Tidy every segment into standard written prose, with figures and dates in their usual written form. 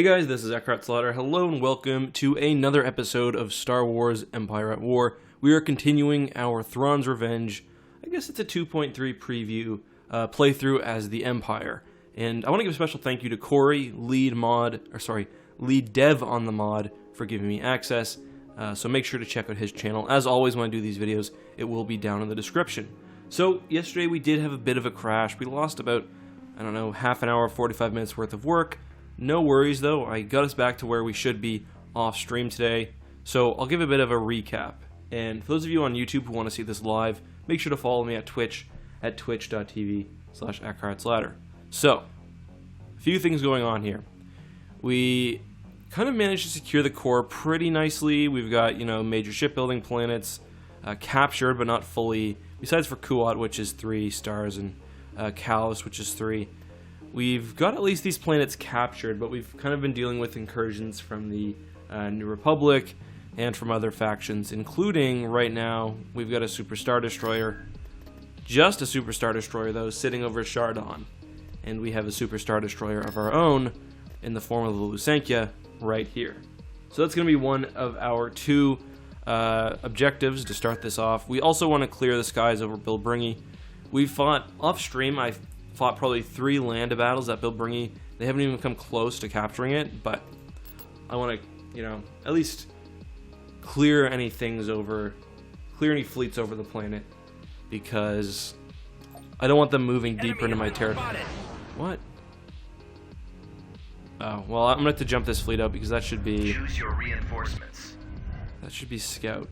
Hey guys, this is Slaughter. Hello and welcome to another episode of Star Wars Empire at War. We are continuing our Thrawn's Revenge. I guess it's a 2.3 preview playthrough as the Empire. And I want to give a special thank you to Corey, lead dev on the mod, for giving me access. So make sure to check out his channel. As always, when I do these videos, it will be down in the description. So yesterday we did have a bit of a crash. We lost about, I don't know, half an hour, 45 minutes worth of work. No worries though, I got us back to where we should be off stream today. So I'll give a bit of a recap. And for those of you on YouTube who want to see this live, make sure to follow me at Twitch at twitch.tv/AckhartsLadder. So, a few things going on here. We kind of managed to secure the core pretty nicely. We've got, major shipbuilding planets captured, but not fully. Besides for Kuat, which is 3 stars, and Kalos, which is 3. We've got at least these planets captured, but we've kind of been dealing with incursions from the New Republic and from other factions, including, right now, we've got a Super Star Destroyer. Just a Super Star Destroyer, though, sitting over Shardon. And we have a Super Star Destroyer of our own in the form of the Lusankya right here. So that's going to be one of our 2 objectives to start this off. We also want to clear the skies over Bilbringi. We fought off-stream, I fought probably 3 land battles at Bilbringi. They haven't even come close to capturing it, but I want to, at least clear any fleets over the planet, because I don't want them moving deeper into my territory. What? Oh, well, I'm gonna have to jump this fleet out because that should be. Choose your reinforcements. That should be scout.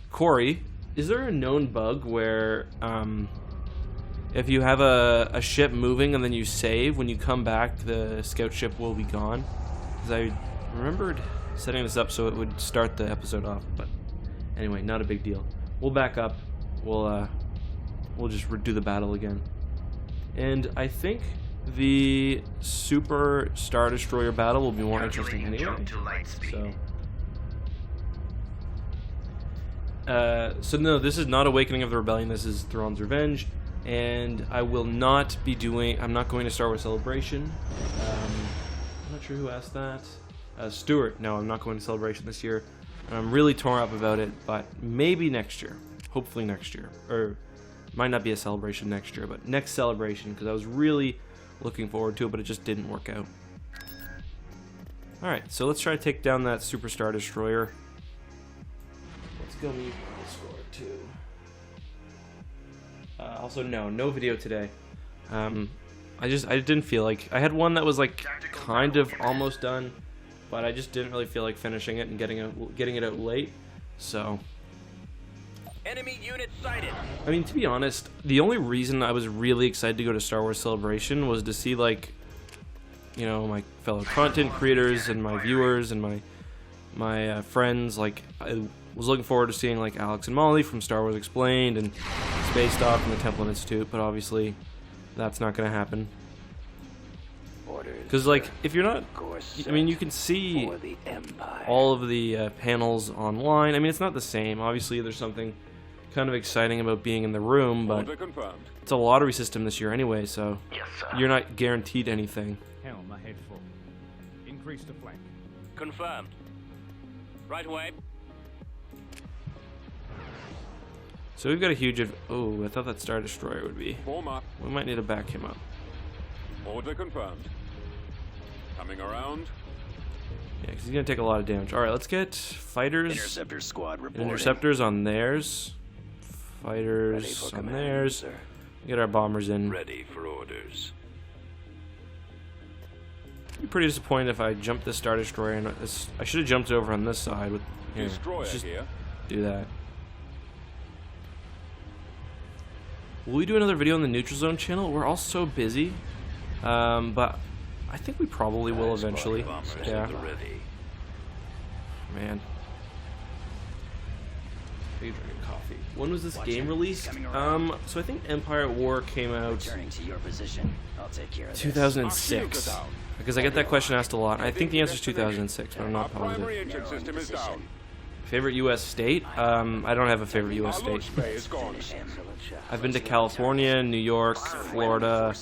Corey, is there a known bug where if you have a ship moving and then you save, when you come back, the scout ship will be gone? Because I remembered setting this up so it would start the episode off, but anyway, not a big deal. We'll back up. We'll just redo the battle again. And I think the Super Star Destroyer battle will be more interesting anyway. So no, this is not Awakening of the Rebellion. This is Thrawn's Revenge. And I will not be doing. I'm not going to Star Wars Celebration. I'm not sure who asked that. Stuart. No, I'm not going to Celebration this year. I'm really torn up about it, but maybe next year. Hopefully next year. Or might not be a Celebration next year, but next Celebration, because I was really looking forward to it, but it just didn't work out. Alright, so let's try to take down that Super Star Destroyer. Let's go meet the score too. Also, no video today. I didn't feel like. I had one that was like kind of almost done, but I just didn't really feel like finishing it and getting it out late. So, enemy unit sighted. I mean, to be honest, the only reason I was really excited to go to Star Wars Celebration was to see, like, my fellow content creators and my viewers and my friends. Like, I was looking forward to seeing, like, Alex and Molly from Star Wars Explained and Space Doc from the Temple Institute, but obviously that's not going to happen. Because, like, if you're not, I mean, you can see all of the panels online. I mean, it's not the same. Obviously, there's something kind of exciting about being in the room, but it's a lottery system this year anyway, so you're not guaranteed anything. Helm ahead full. Increase the flank. Confirmed. Right away. So we've got a huge. Oh, I thought that Star Destroyer would be. We might need to back him up. Order confirmed. Coming around. Yeah, because he's gonna take a lot of damage. All right, let's get fighters. Interceptor squad reporting. Interceptors on theirs. Fighters on theirs. Sir. Get our bombers in. Ready for orders. I'd be pretty disappointed if I jumped the Star Destroyer, and I should have jumped over on this side. With here, let's just do that. Will we do another video on the Neutral Zone channel? We're all so busy, but I think we probably will eventually. Yeah. Man. Drinking coffee. When was this game released? So I think Empire at War came out 2006. Because I get that question asked a lot. I think the answer is 2006, but I'm not positive. Favorite U.S. state? I don't have a favorite U.S. state. I've been to California, New York, Florida,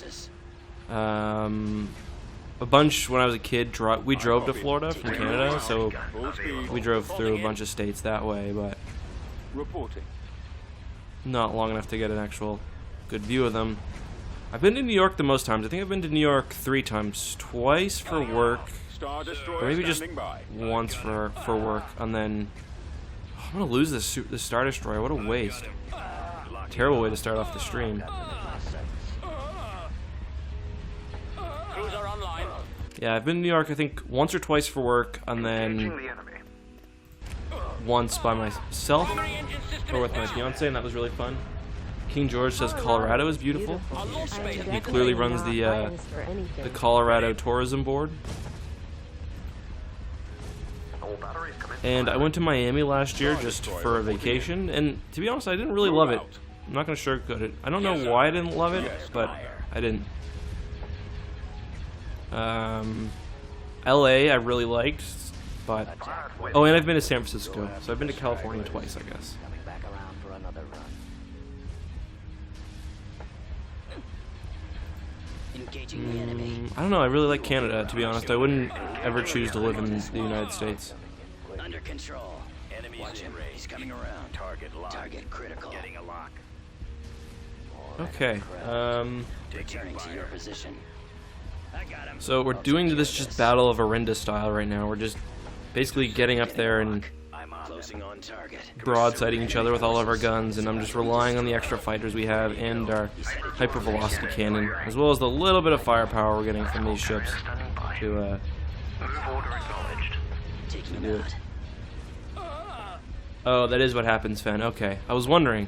a bunch when I was a kid. We drove to Florida from Canada, so Full speed. we drove through a bunch of states that way, but Reporting. not long enough to get an actual good view of them. I've been to New York the most times. I think I've been to New York 3 times, twice for work, Star Destroyer or maybe just standing by. once for work, and then I'm gonna lose this Star Destroyer. What a waste! Terrible way to start off the stream. Cruiser online. Yeah, I've been to New York I think once or twice for work, and then once by myself Primary engine system or with my is down. fiance, and that was really fun. King George says Colorado is beautiful. On low speed. He clearly runs the Colorado Tourism Board. And I went to Miami last year just for a vacation, and to be honest, I didn't really love it. I'm not gonna sugarcoat it. I don't know why I didn't love it, but I didn't. LA I really liked, but oh, and I've been to San Francisco, so I've been to California twice, I guess. Coming back around for another run. Engaging the enemy. I don't know. I really like Canada, to be honest. I wouldn't ever choose to live in the United States. Under control. Enemies Watch him. in range. He's coming around. Target lock. Target critical. Getting a lock. Okay. Returning to your position. I got him. So we're doing this just Battle of Arinda style right now. We're just basically getting up there and I'm on. Closing on target. broadsiding each other with all of our guns, and I'm just relying on the extra fighters we have and our hypervelocity cannon, as well as the little bit of firepower we're getting from these ships to Taking do him it. out. Oh, that is what happens, Fen. Okay, I was wondering.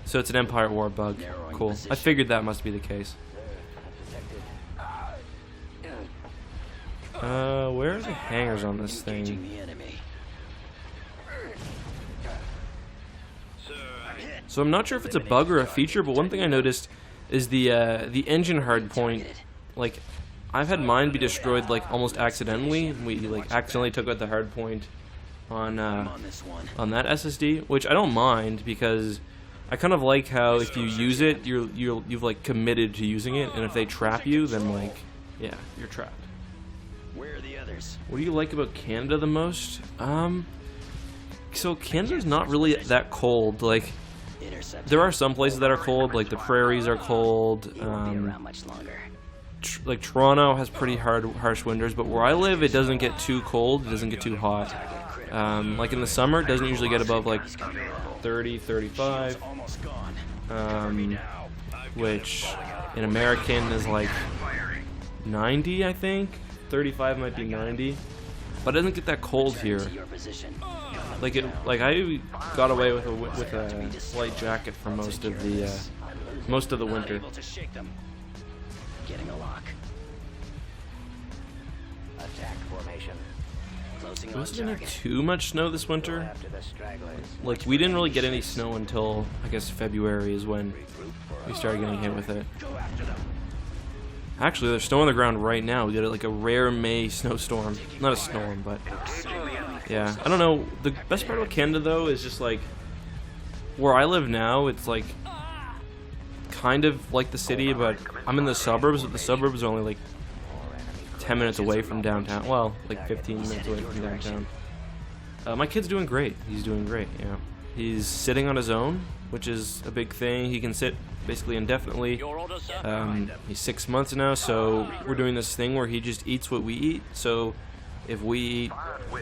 So it's an Empire War bug. Cool. I figured that must be the case. Where are the hangars on this Engaging thing? the enemy. So I'm not sure if it's a bug or a feature, but one thing I noticed is the engine hard point. Like, I've had mine be destroyed like almost accidentally. We like accidentally took out the hard point on I'm on this one. on that SSD, which I don't mind because I kind of like how if you use it, you've like committed to using it, and if they trap you, then like, yeah, you're trapped. Where are the others? What do you like about Canada the most? So Canada's not really that cold. Like, Intercept. there are some places that are cold, like the prairies are cold. He won't be around much longer. Like Toronto has pretty harsh winters, but where I live, it doesn't get too cold. It doesn't get too hot. Like in the summer, it doesn't usually get above like 30, 35. Almost gone. Which in American is like 90, I think. 35 might be 90, but it doesn't get that cold here. To your position. Like I got away with a light jacket for most of the winter. Able to shake them. Getting a lock. Attack formation. Closing on Wasn't there target. too much snow this winter? After the stragglers. Like we didn't really get any snow until I guess February is when we started getting hit with it. Go after them. Actually, there's snow on the ground right now. We get like a rare May snowstorm. Not a storm, but yeah. I don't know. The best part about Canada though is just like where I live now. It's like kind of like the city, but I'm in the suburbs. But the suburbs are only like 10 minutes away from downtown. Well, like 15 minutes away from downtown. My kid's doing great. He's doing great. Yeah. He's sitting on his own, which is a big thing. He can sit basically indefinitely. Your order, sir. He's 6 months now, so we're doing this thing where he just eats what we eat. So if we eat,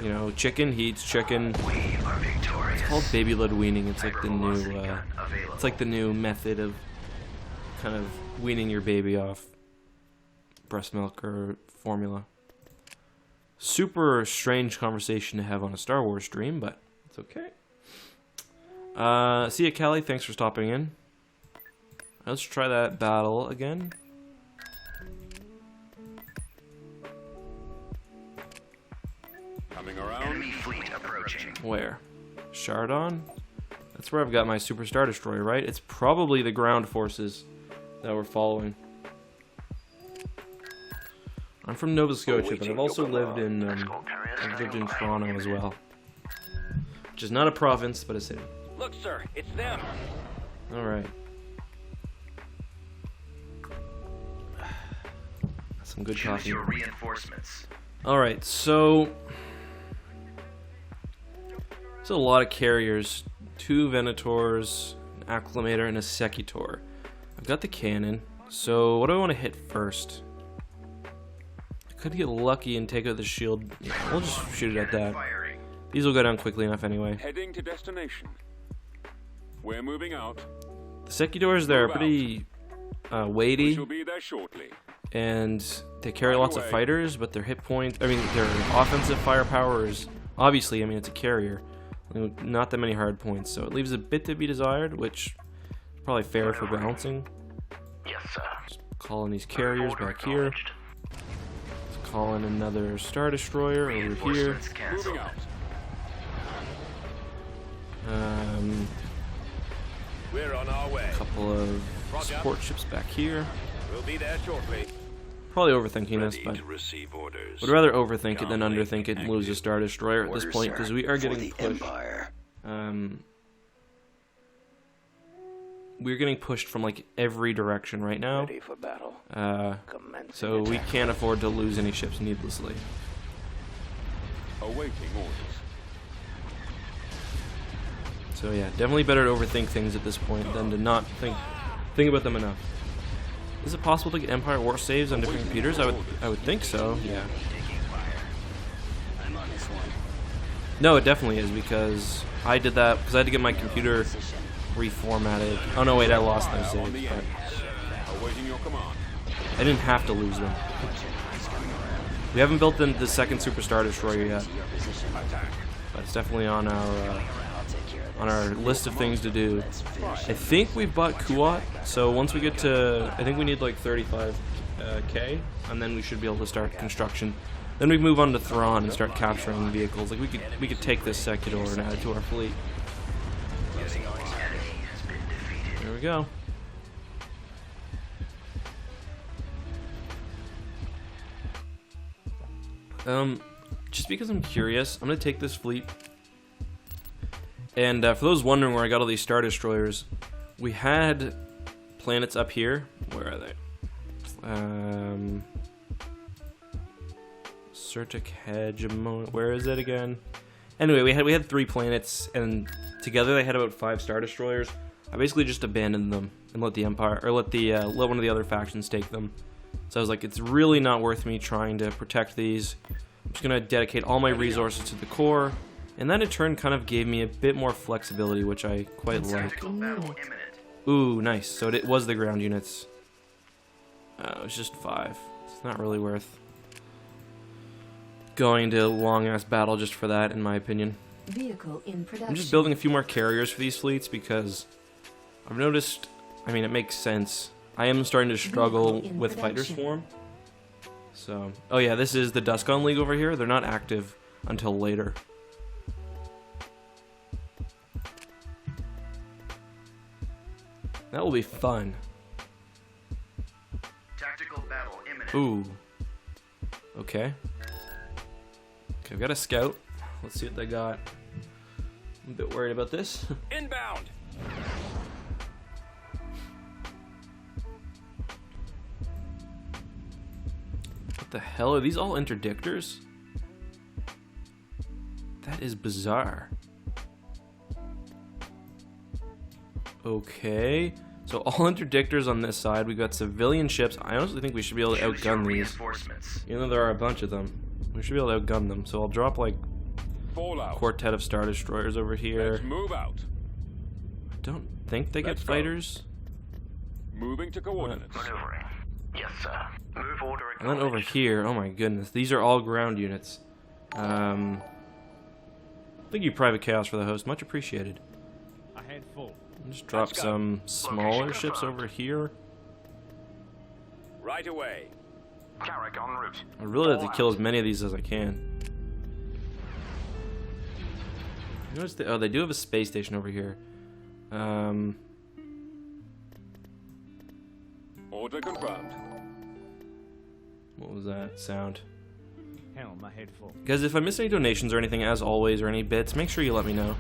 you know, chicken, he eats chicken. It's called baby-led weaning. It's like the new method of kind of weaning your baby off breast milk or formula. Super strange conversation to have on a Star Wars stream, but it's okay. See ya, Callie. Thanks for stopping in. Let's try that battle again. Coming around. Enemy fleet approaching. Where? Shardon? That's where I've got my Super Star Destroyer, right? It's probably the ground forces that we're following. I'm from Nova Scotia, but I've also lived in Toronto as well, which is not a province, but a city. Look, sir, it's them. All right. Some good Choose coffee. your reinforcements. Alright, so... There's a lot of carriers. 2 Venators, an Acclamator, and a Secutor. I've got the cannon, so what do I want to hit first? I could get lucky and take out the shield. Yeah, we'll just shoot it at that. Firing. These will go down quickly enough anyway. Heading to destination. We're moving out. The Secutors, they're pretty We weighty, shall be there shortly. and they carry lots of fighters, but their hit point, I mean, their offensive firepower is, obviously, I mean, it's a carrier. Not that many hard points, so it leaves a bit to be desired, which is probably fair for balancing. Yes, sir. Just calling these carriers Order back here. acknowledged. Let's call in another Star Destroyer over here. Reinforcements canceled. Moving out. We're on our way. A couple of support ships back here. We'll be there shortly. Probably overthinking this, but receive orders. would rather overthink it than underthink it and lose a Star Destroyer at this point, because we are getting pushed. Empire. We're getting pushed from like every direction right now, Ready for battle. Commence so we can't afford to lose any ships needlessly. Awaiting orders. So yeah, definitely better to overthink things at this point than to not think about them enough. Is it possible to get Empire War saves on different computers? I would think so. Yeah. I'm on this one. No, it definitely is, because I did that because I had to get my computer reformatted. Oh no, wait, I lost those On saves, the but end. Awaiting your command. I didn't have to lose them. We haven't built the second Super Star Destroyer yet, but it's definitely on our list of things to do. I think we've bought Kuat, so once we get to, I think we need like 35k, and then we should be able to start construction. Then we move on to Thrawn and start capturing vehicles. Like we could take this Secutor and add it to our fleet. There we go. Just because I'm curious, I'm gonna take this fleet. And for those wondering where I got all these Star Destroyers, we had planets up here. Where are they? Certic Hegemon. Where is it again? Anyway, we had 3 planets, and together they had about 5 Star Destroyers. I basically just abandoned them and let the Empire, or let one of the other factions take them. So I was like, it's really not worth me trying to protect these. I'm just gonna dedicate all my resources to the core. And that in turn kind of gave me a bit more flexibility, which I quite like. Tactical battle imminent. Ooh, nice. So it was the ground units. It was just 5. It's not really worth going to a long-ass battle just for that, in my opinion. Vehicle in production. I'm just building a few more carriers for these fleets because I've noticed, I mean, it makes sense. I am starting to struggle with fighter swarm. So, oh yeah, this is the Duskon League over here. They're not active until later. That will be fun. Tactical battle imminent. Ooh. Okay. Okay, I've got a scout. Let's see what they got. I'm a bit worried about this. Inbound. What the hell? Are these all interdictors? That is bizarre. Okay. So all interdictors on this side. We've got civilian ships. I honestly think we should be able to Choose your outgun these. reinforcements. Even though there are a bunch of them. We should be able to outgun them. So I'll drop like Fallout. quartet of Star Destroyers over here. Let's move out. I don't think they get Let's go. fighters. Moving to coordinates. Maneuvering. Yes, sir. Move order And then over acknowledged. here, oh my goodness, these are all ground units. Thank you, Private Chaos, for the host. Much appreciated. Ahead full. Just drop Let's go. some smaller Location ships confirmed. over here. Right away. Carrack en route. I really have to kill as many of these as I can. Notice oh, they do have a space station over here. Order confirmed. What was that sound? Helm ahead full. Guys, if I miss any donations or anything, as always, or any bits, make sure you let me know.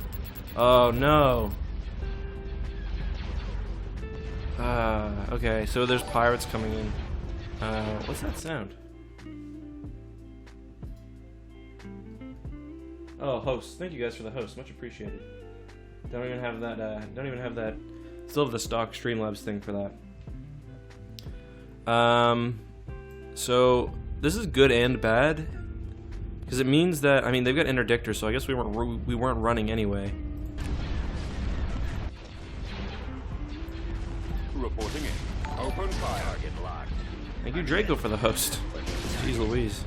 Oh, no. Okay, so there's pirates coming in. What's that sound? Oh, host. Thank you guys for the host. Much appreciated. Don't even have that. Don't even have that. Still have the stock Streamlabs thing for that. So this is good and bad because it means that they've got interdictors, so I guess we weren't running anyway. Reporting in. Open fire. Target locked. Thank you, Draco, for the host. Jeez Louise.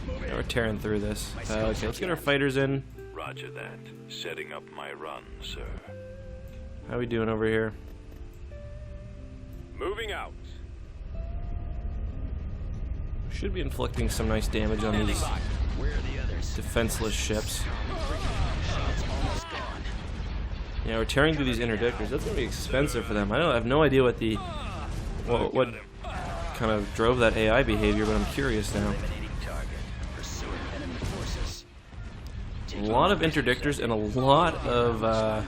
Yeah, we're tearing through this. Okay, let's get our fighters in. Roger that. Setting up my run, sir. How we doing over here? Moving out. Should be inflicting some nice damage on these Where are the others? defenseless ships. It's almost gone. Yeah, we're tearing through these interdictors. That's gonna be expensive for them. I have no idea what what kind of drove that AI behavior, but I'm curious now. Eliminating target. Pursuing enemy forces. A lot of interdictors and a lot of wow,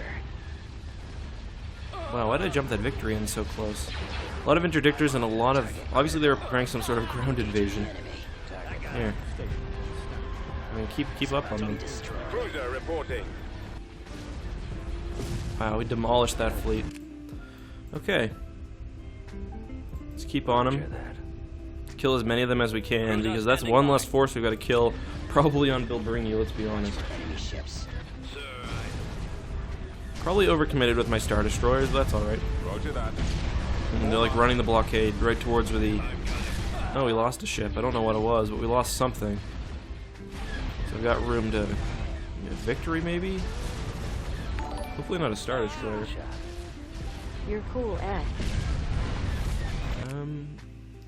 why did I jump that victory in so close? A lot of interdictors and a lot of... Obviously they were preparing some sort of ground invasion. Here. Keep up on them. Cruiser reporting. Wow, we demolished that fleet. Okay. Let's keep on them. Kill as many of them as we can, because that's one less force we've got to kill. Probably on Bilbringi, let's be honest. Enemy ships. Probably overcommitted with my Star Destroyers, but that's alright. Roger that. And they're like running the blockade right towards where the... Oh, we lost a ship. I don't know what it was, but we lost something. So we've got room to... victory, maybe? Hopefully not a Star Destroyer. You're cool, Ed.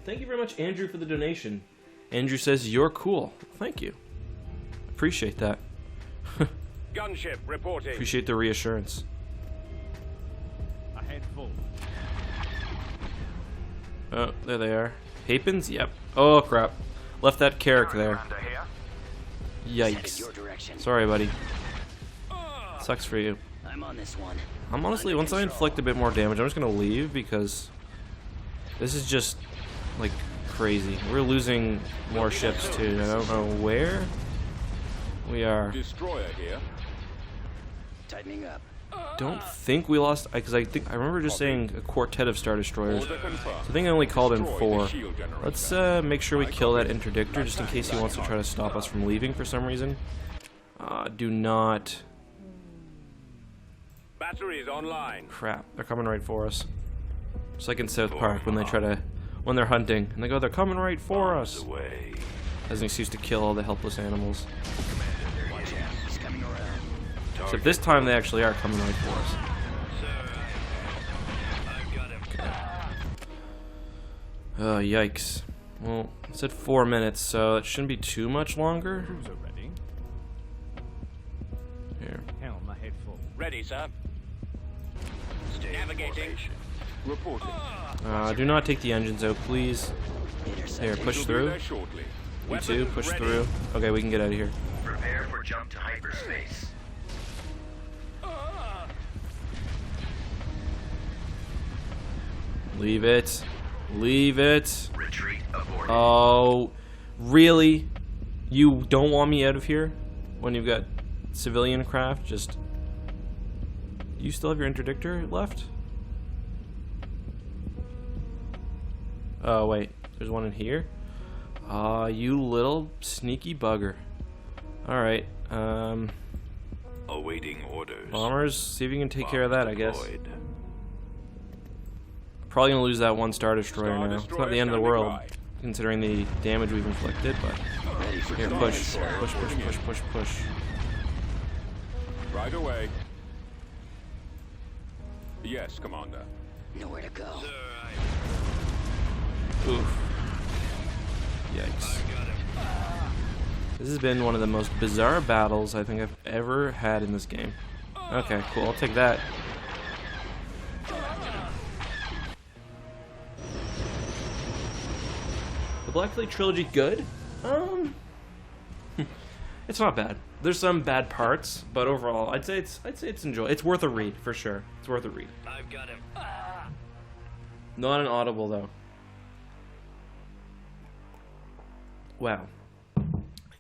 Thank you very much, Andrew, for the donation. Andrew says, you're cool. Thank you. Appreciate that. Gunship reporting. Appreciate the reassurance. Ahead full. Oh, there they are. Hapens? Yep. Oh, crap. Left that carrick there. Commander here. Headed Yikes. your direction. Sorry, buddy. Sucks for you. I'm on this one. I'm honestly, once I inflict a bit more damage, I'm just gonna leave because this is just, like, crazy. We're losing more ships, too. I don't know where we are. Destroyer here. Tightening up. Don't think we lost, because I remember just saying a quartet of Star Destroyers. Order confirmed. So I think I only called in Destroy 4. the shield generator. Let's make sure we kill that interdictor just in case he wants to try to stop us from leaving for some reason. Do not... Batteries online. Crap, they're coming right for us. Just like in South Park when they try to... When they're hunting, and they go, they're coming right for us! Away. As an excuse to kill all the helpless animals. Watch out. He's coming around. Except this time they actually are coming right for us. Oh, yikes. Well, it said 4 minutes, so it shouldn't be too much longer. Cruiser ready. Here. Helm ahead full. Ready, sir. Navigating. Reporting. Do not take the engines out, please. Here, push We'll be through. there shortly. You too, Weapons push ready. through. Okay, we can get out of here. Prepare for jump to hyperspace. Leave it. Leave it. Retreat aborted. Oh, really? You don't want me out of here when you've got civilian craft? Just... You still have your interdictor left? Oh, wait. There's one in here? Aw, you little sneaky bugger. Alright, Awaiting orders. bombers, see if you can take care of that, I guess. Deployed. Probably gonna lose that one Star Destroyer Star now. It's not Destroyer the end of the standing world, by. considering the damage we've inflicted, but... Here, push. Push, push, push, push, push. Right away. Yes, Commander. Nowhere to go. Oof. Yikes. This has been one of the most bizarre battles I think I've ever had in this game. Okay, cool. I'll take that. The Black Fleet trilogy good? It's not bad. There's some bad parts, but overall, I'd say it's enjoyable. It's worth a read for sure. It's worth a read. I've got him. Not an audible though. Wow.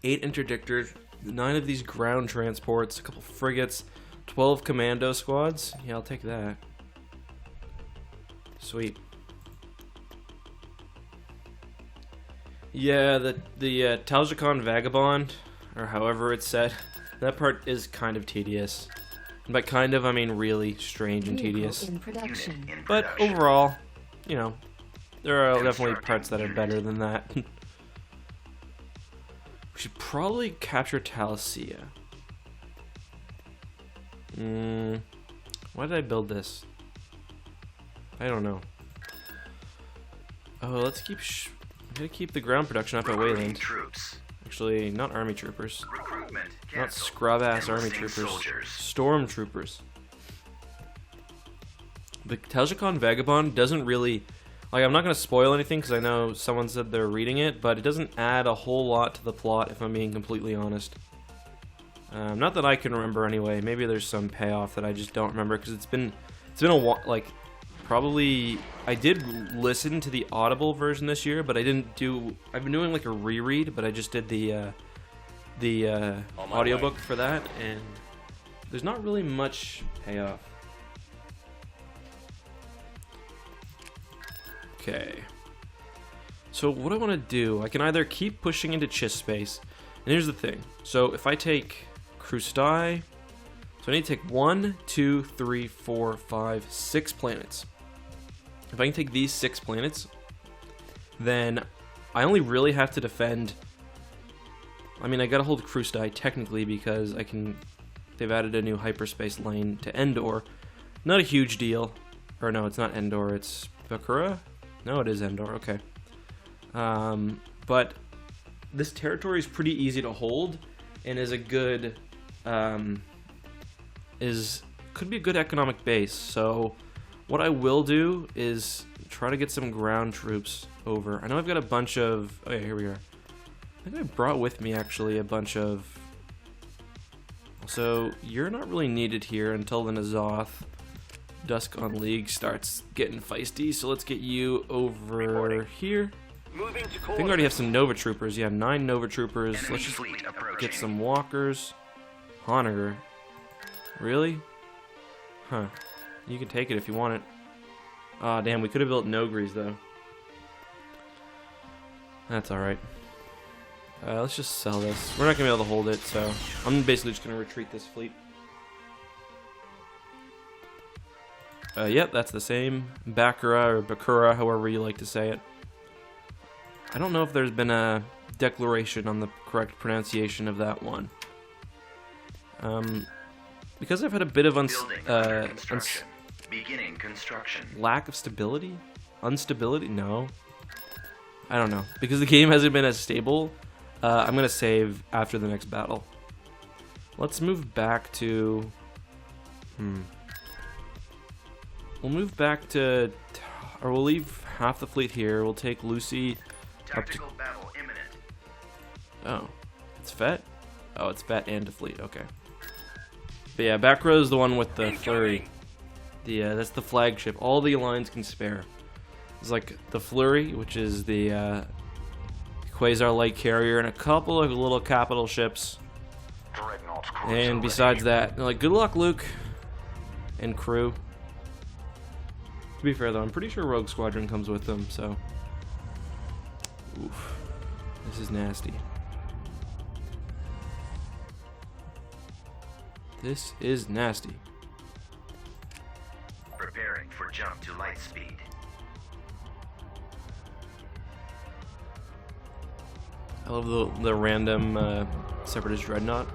8 interdictors 9 of these ground transports, a couple frigates, 12 commando squads. Yeah, I'll take that. Sweet. Yeah, the Taljakon Vagabond, or however it's said, that part is kind of tedious. And by kind of, I mean really strange and tedious. In production. But overall, you know, there are definitely parts that are better than that. We should probably capture Talasia. Why did I build this? I don't know. Oh, let's keep gotta keep the ground production up at Wayland. Troops. Actually, not army troopers. Recruitment. Not Cancel. scrub-ass army Enlisting troopers. soldiers. Stormtroopers. The Taljakon Vagabond doesn't really... Like, I'm not going to spoil anything because I know someone said they're reading it, but it doesn't add a whole lot to the plot, if I'm being completely honest. Not that I can remember anyway. Maybe there's some payoff that I just don't remember because it's been a while, like... Probably, I did listen to the Audible version this year, but I didn't do. I've been doing like a reread, but I just did the audiobook for that, and there's not really much payoff. Okay. So what I want to do, I can either keep pushing into Chiss space, and here's the thing. So if I take Krustai, so I need to take 1, 2, 3, 4, 5, 6 planets. If I can take these 6 planets, then I only really have to defend... I mean, I gotta hold Krustai technically because they've added a new hyperspace lane to Endor. Not a huge deal. Or no, it's not Endor, it's Bakura? No, it is Endor, okay. But this territory is pretty easy to hold and is a good... could be a good economic base, so what I will do is try to get some ground troops over. I know I've got a bunch of... Oh yeah, here we are. I think I brought with me actually a bunch of... So you're not really needed here until the N'Zoth Dusk on League starts getting feisty, so let's get you over here. Moving to I think I already have some Nova Troopers. Yeah, 9 Nova Troopers. Enemy Let's just fleet get approaching. some walkers. Honor. Really? Huh. You can take it if you want it. Ah, damn, we could have built Nogris, though. That's alright. Let's just sell this. We're not going to be able to hold it, so I'm basically just going to retreat this fleet. Yep, that's the same. Bakura, or Bakura, however you like to say it. I don't know if there's been a declaration on the correct pronunciation of that one. Because I've had a bit of Building under construction. Beginning construction. lack of stability? Unstability? No. I don't know. Because the game hasn't been as stable, I'm going to save after the next battle. Let's move back to... We'll move back to... Or we'll leave half the fleet here. We'll take Lucy up to... Tactical battle imminent. Oh. It's Fett? Oh, it's Fett and a fleet. Okay. But yeah, back row is the one with the flurry. That's the flagship. All the Alliance can spare. It's like the flurry, which is the Quasar light carrier, and a couple of little capital ships. And besides that, like, good luck, Luke and crew. To be fair, though, I'm pretty sure Rogue Squadron comes with them, so. Oof. This is nasty. This is nasty. Preparing for jump to light speed. I love the random Separatist Dreadnought.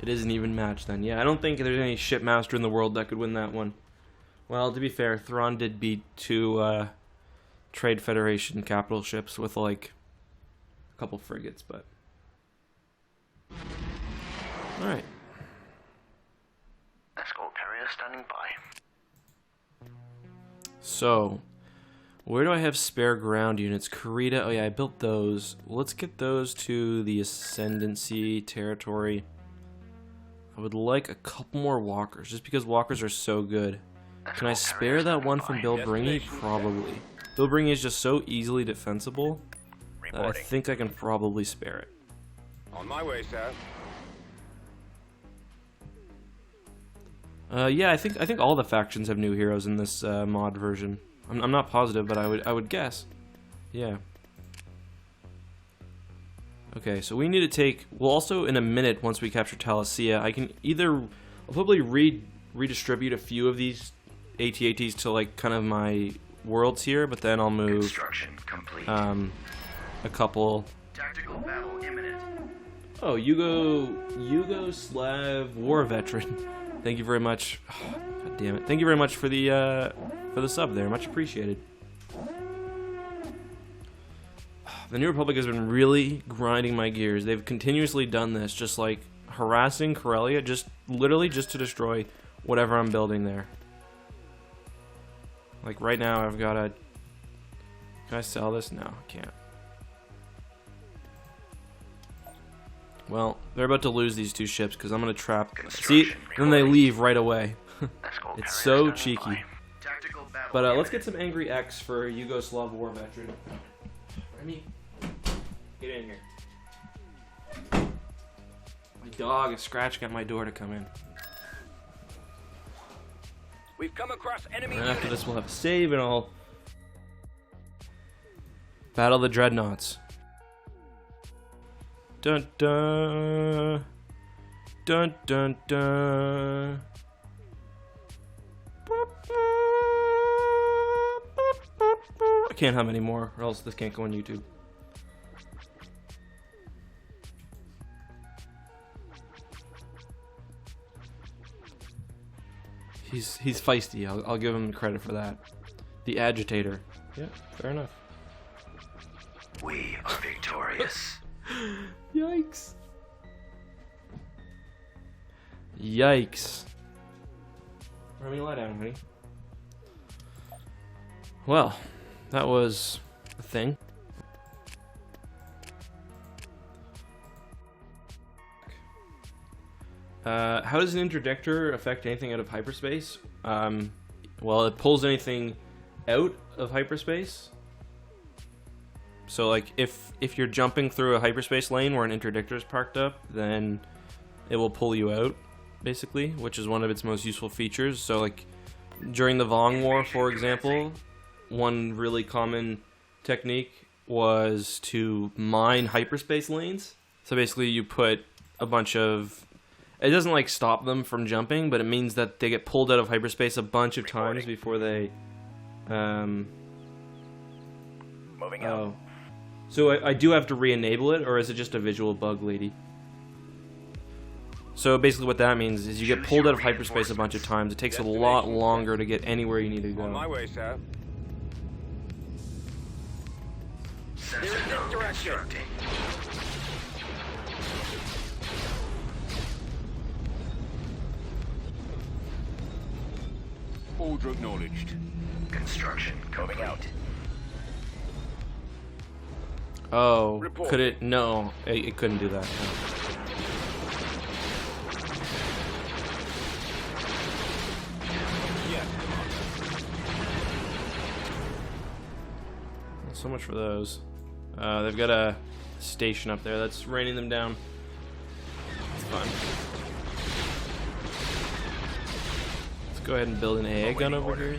It isn't even matched then. Yeah, I don't think there's any shipmaster in the world that could win that one. Well, to be fair, Thrawn did beat 2 Trade Federation capital ships with like a couple frigates, but... Alright. Escort carrier standing by. So, where do I have spare ground units? Kurita, oh yeah, I built those. Let's get those to the Ascendancy territory. I would like a couple more walkers, just because walkers are so good. Can I spare that one from Bill Bringy? Probably. Bill Bringy is just so easily defensible I think I can probably spare it. On my way, sir. Yeah, I think all the factions have new heroes in this mod version. I'm not positive, but I would guess. Yeah. Okay, so we need to take. Well, also in a minute, once we capture Talasia, I can I'll probably redistribute a few of these AT-ATs to like kind of my worlds here, but then I'll move Construction complete. a couple. Tactical battle imminent. Oh, Yugoslav war veteran. Thank you very much. Oh, God damn it! Thank you very much for the sub there. Much appreciated. The New Republic has been really grinding my gears. They've continuously done this, just like harassing Corellia, literally just to destroy whatever I'm building there. Like right now, I've got a. Can I sell this? No, I can't. Well, they're about to lose these two ships because I'm gonna trap. See, then they leave right away. It's so cheeky. But let's get some Angry X for Yugoslav war veteran. Remy, get in here. My dog is scratching at my door to come in. We've come across enemy And then after units. this, we'll have a save, and I'll battle the dreadnoughts. Dun dun dun dun dun. I can't hum anymore, or else this can't go on YouTube. He's feisty. I'll give him credit for that. The agitator. Yeah, fair enough. We are victorious. Yikes. Yikes. Let me lie down, honey. Well, that was a thing. How does an interdictor affect anything out of hyperspace? Well, it pulls anything out of hyperspace. So, like, if you're jumping through a hyperspace lane where an interdictor is parked up, then it will pull you out, basically, which is one of its most useful features. So, like, during the Vong War, for example, one really common technique was to mine hyperspace lanes. So basically, you put a bunch of... It doesn't, like, stop them from jumping, but it means that they get pulled out of hyperspace a bunch of times before they... Moving out. Oh. So I do have to re-enable it, or is it just a visual bug, lady? So basically what that means is you get pulled out of hyperspace a bunch of times. It takes a lot longer to get anywhere you need to On my go. way, sir. They're in this direction. Order acknowledged. Construction Moving out. complete. Oh, Report. could it? No, it couldn't do that. No. Yes, So much for those. They've got a station up there that's raining them down. It's fine. Let's go ahead and build an AA gun over here.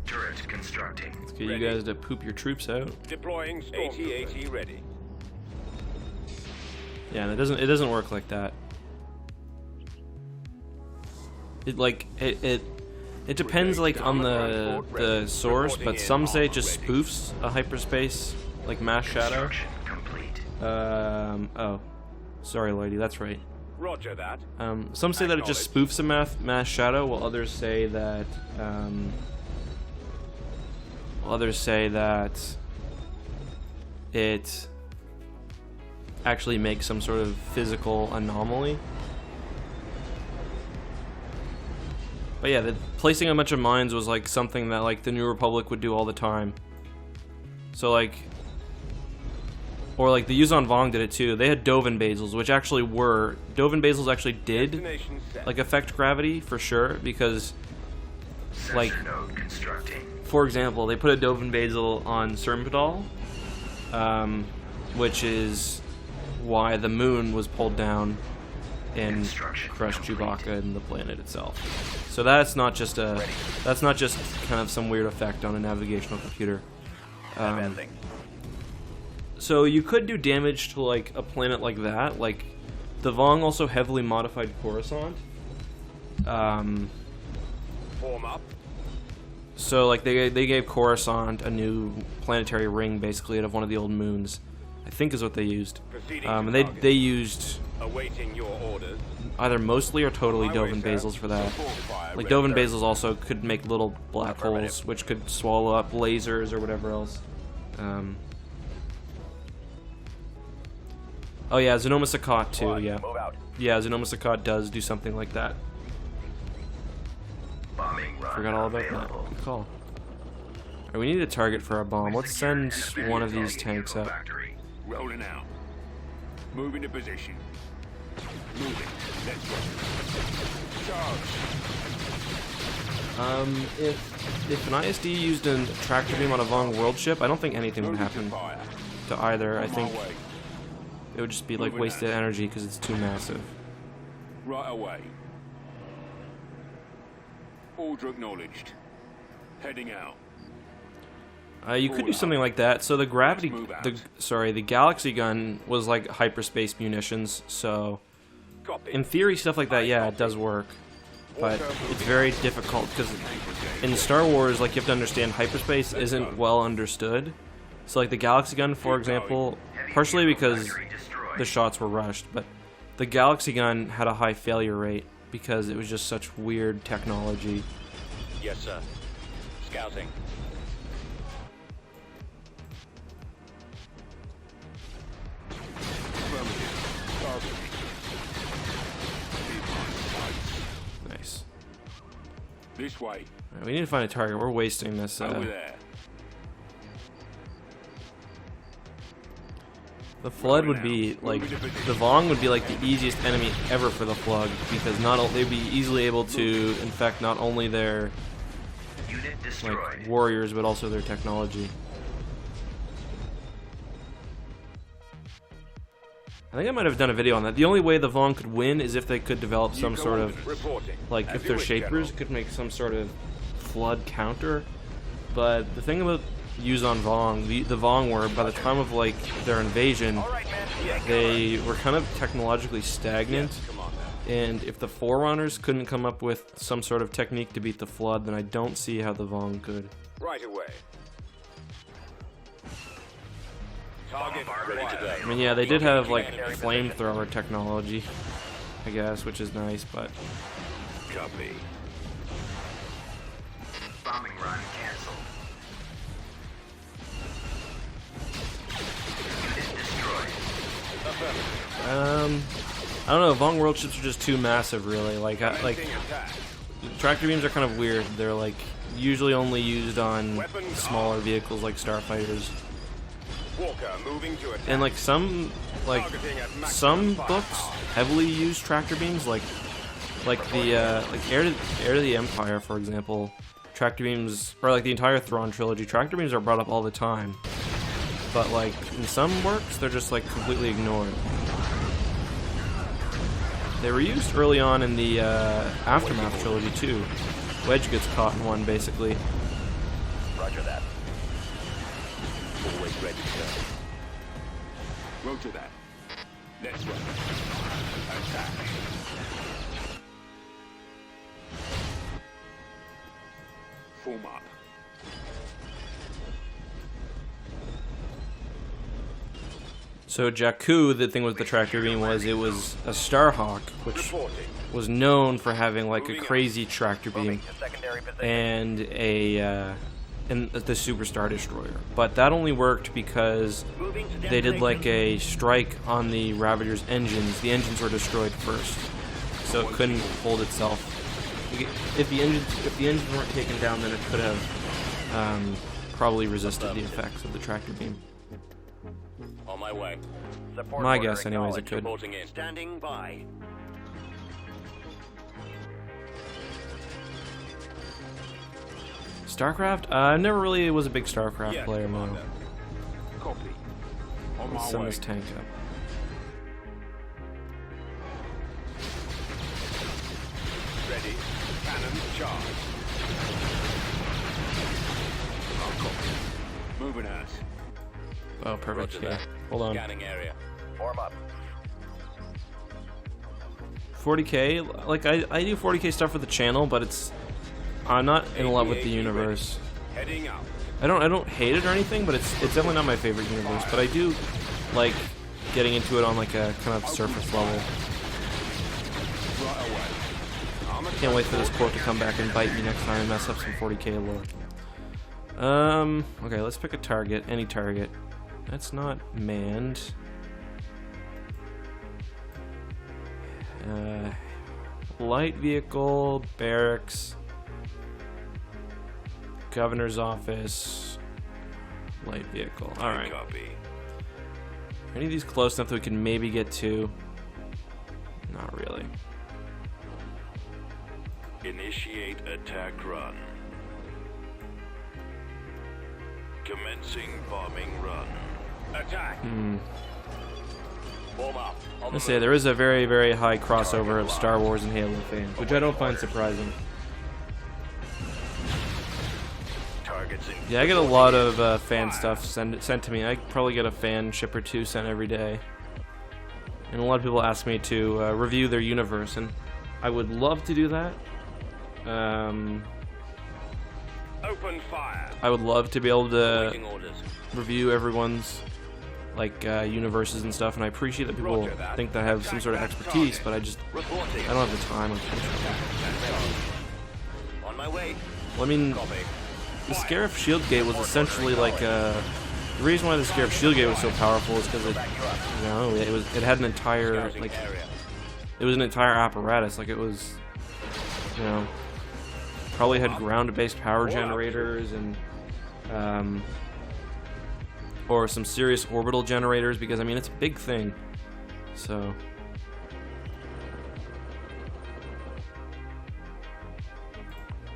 Turret constructing. Let's get you guys to poop your troops out. deploying AT-AT ready. Yeah, and it doesn't work like that. It depends like on the source, but some say it just spoofs a hyperspace like mass shadow. Construction complete. Oh, sorry, lady, that's right. Roger that. Some say that it just spoofs a mass shadow, while others say that it actually makes some sort of physical anomaly. But yeah, placing a bunch of mines was like something that like the New Republic would do all the time. So like, or like the Yuzon Vong did it too. They had Dovin Basils, which actually were Dovin Basils actually did Destination set. like affect gravity for sure, because like, Sensor node constructing. for example, they put a Dovin Basil on Cernpadal, which is why the moon was pulled down and Construction crushed complete. Chewbacca and the planet itself. So that's not just kind of some weird effect on a navigational computer. So you could do damage to like a planet like that. Like the Vong also heavily modified Coruscant. Form up. So like they gave Coruscant a new planetary ring basically out of one of the old moons, I think is what they used. Proceeding And to they target. used Awaiting your orders. either mostly or totally Highway, Dovin sir. Basils for that. Support fire Like ready, Dovin sir. Basils also could make little black holes, which could swallow up lasers or whatever else. Oh yeah, Zonoma Sakat too. Yeah, yeah, Zonoma Sakat does do something like that. Bombing run Forgot all about that. available. Good call. Alright, we need a target for our bomb. Let's send one of these tanks up. Factory. Rolling out. Moving to position. Moving. Let's go. Charge. If an ISD used a tractor beam on a Vong world ship, I don't think anything would Moving to happen fire. to either. I On my think way. it would just be like Moving wasted out. energy because it's too massive. Right away. Order acknowledged. Heading out. You could do something like that. So the gravity, Let's move out. the galaxy gun was like hyperspace munitions. So Copy. in theory, stuff like that, yeah, it does work. But it's very difficult because in Star Wars, like you have to understand, hyperspace isn't well understood. So like the galaxy gun, for example, partially because Factory destroyed. the shots were rushed, but the galaxy gun had a high failure rate because it was just such weird technology. Yes, sir. Scouting. Nice. This way. Alright, we need to find a target. We're wasting this. Over there. The Flood would be like the Vong would be like the easiest enemy ever for the Flood because they'd be easily able to infect not only their Unit destroyed. like warriors but also their technology. I think I might have done a video on that. The only way the Vong could win is if they could develop some sort of Reporting. like As if you their wish, shapers General. could make some sort of Flood counter. But the thing about Yuzon Vong, the Vong were by the time of like their invasion, they were kind of technologically stagnant. And if the Forerunners couldn't come up with some sort of technique to beat the Flood, then I don't see how the Vong could. Right away. Target Ready to go. I mean, yeah, they did have like flamethrower technology, I guess, which is nice, but Copy. Bombing run canceled. Unit destroyed. I don't know. Vong world ships are just too massive, really. Like tractor beams are kind of weird. They're like usually only used on smaller vehicles like starfighters. Walker moving to attack. And like some books heavily use tractor beams, like the Heir to the Empire, for example. Tractor beams, or like the entire Thrawn trilogy, tractor beams are brought up all the time. But like in some works, they're just like completely ignored. They were used early on in the Aftermath trilogy too. Wedge gets caught in one basically. Roger that. Always ready, sir. Roger that. Let's run. Attack. Form up. So Jakku, the thing with the tractor beam was it was a Starhawk, which Reporting. was known for having like a crazy tractor beam To secondary position. and the Super Star Destroyer. But that only worked because Moving to they did like destination. a strike on the Ravager's engines. The engines were destroyed first, so it couldn't hold itself. If the engines weren't taken down, then it could have probably resisted the effects of the tractor beam. On my way. Support My order guess, anyways, it acknowledged. could. Reporting in. Standing by. StarCraft? I never really was a big StarCraft Yes, player, no. Commander. Copy. On Let's my send way. this tank up. Ready. Cannon charge. I'll copy. Moving out. Oh, perfect. Roger Yeah. that. Hold on. Scanning area. Form up. 40k. Like I do 40k stuff for the channel, but I'm not in love with the universe. Heading out. I don't hate it or anything, but it's definitely not my favorite universe. But I do like getting into it on like a kind of surface level. Right away. I'm a Can't wait for this quote to come back and bite me next time I mess up some 40k lore. Okay, let's pick a target, any target. That's not manned. Light vehicle, barracks, governor's office, light vehicle. All right. Copy. Are any of these close enough that we can maybe get to? Not really. Initiate attack run. Commencing bombing run. attack. Form up. On the Let's say move. there is a very, very high crossover of Star Wars and Halo fans, which I don't find surprising. Targets in. Yeah, I get a lot of fan stuff sent to me. I probably get a fan ship or two sent every day. And a lot of people ask me to review their universe, and I would love to do that. Open fire. I would love to be able to Waiting orders. review everyone's like universes and stuff, and I appreciate that people Roger that. think that I have some sort of expertise, but I don't have the time, unfortunately. On my way. Well, I mean, Copy. the Scarif Shield Gate was essentially like the reason why the Scarif Shield Gate was so powerful is because it had an entire Scouting like area. it was an entire apparatus. Like it was, you know, probably had ground-based power generators and or some serious orbital generators, because I mean it's a big thing. So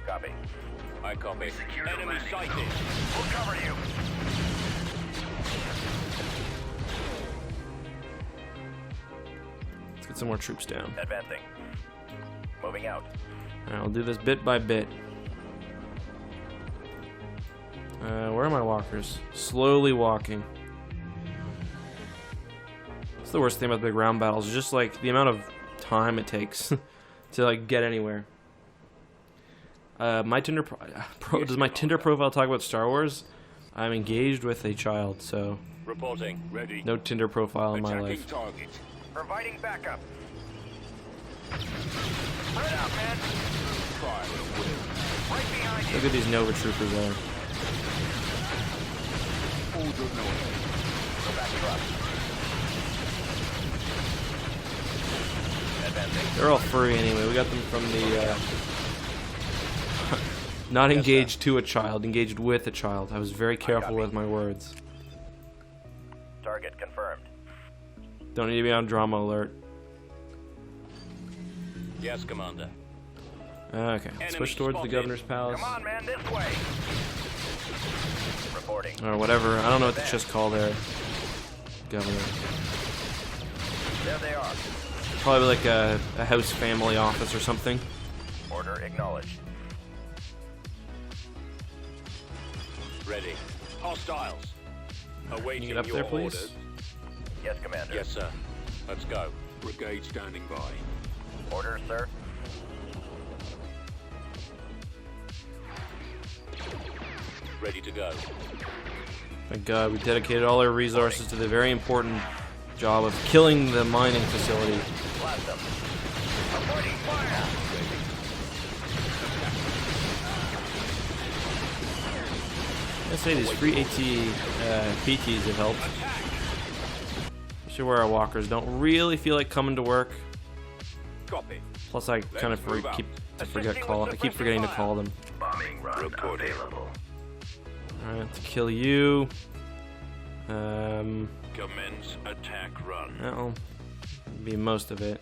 Copy. I copy. Secure the Enemy landing sighted. zone. We'll cover you. let's get some more troops down. Advancing. Moving out. Alright, I'll do this bit by bit. Where are my walkers? Slowly walking. That's the worst thing about the big round battles, is just like the amount of time it takes to like get anywhere. My Tinder does my Tinder profile talk about Star Wars? I'm engaged with a child, so Reporting. Ready. no Tinder profile in my Attacking life. target. Providing backup. Spread out, man. Fire. Right behind you. Look at these Nova troopers there. All good noise. Go back up. Advancing. They're all furry anyway. We got them from the not engaged to a child, engaged with a child. I was very careful with my words. Target confirmed. Don't need to be on drama alert. Yes, Commander. Okay, let's push towards the spotted. governor's palace. Come on, man, this way. Reporting. Or whatever. I don't know what the just call there. Governor. There they are. Probably like a house family office or something. Order acknowledged. Ready. Hostiles. Awaiting Can you get up your there, please? orders. Yes, Commander. Yes, sir. Let's go. Brigade standing by. Orders, sir. Ready to go. Thank God, we dedicated all our resources to the very important job of killing the mining facility. Blast them. Avoiding fire. I say these free AT PTs have helped. Especially where our walkers don't really feel like coming to work. Copy. Plus, I kind of I keep forgetting to call them. Bombing run available. All right, to kill you. Commence attack run. That'll be most of it.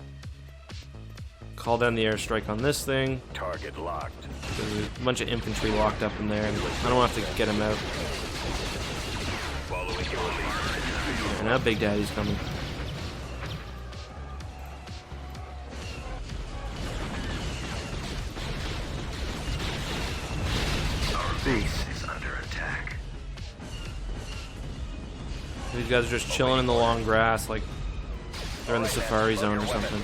call down the airstrike on this thing. Target locked. There's a bunch of infantry locked up in there, and I don't have to get them out. Following your lead. And now Big Daddy's coming. Our base is under attack. These guys are just chilling in the long grass like they're in the safari zone or something.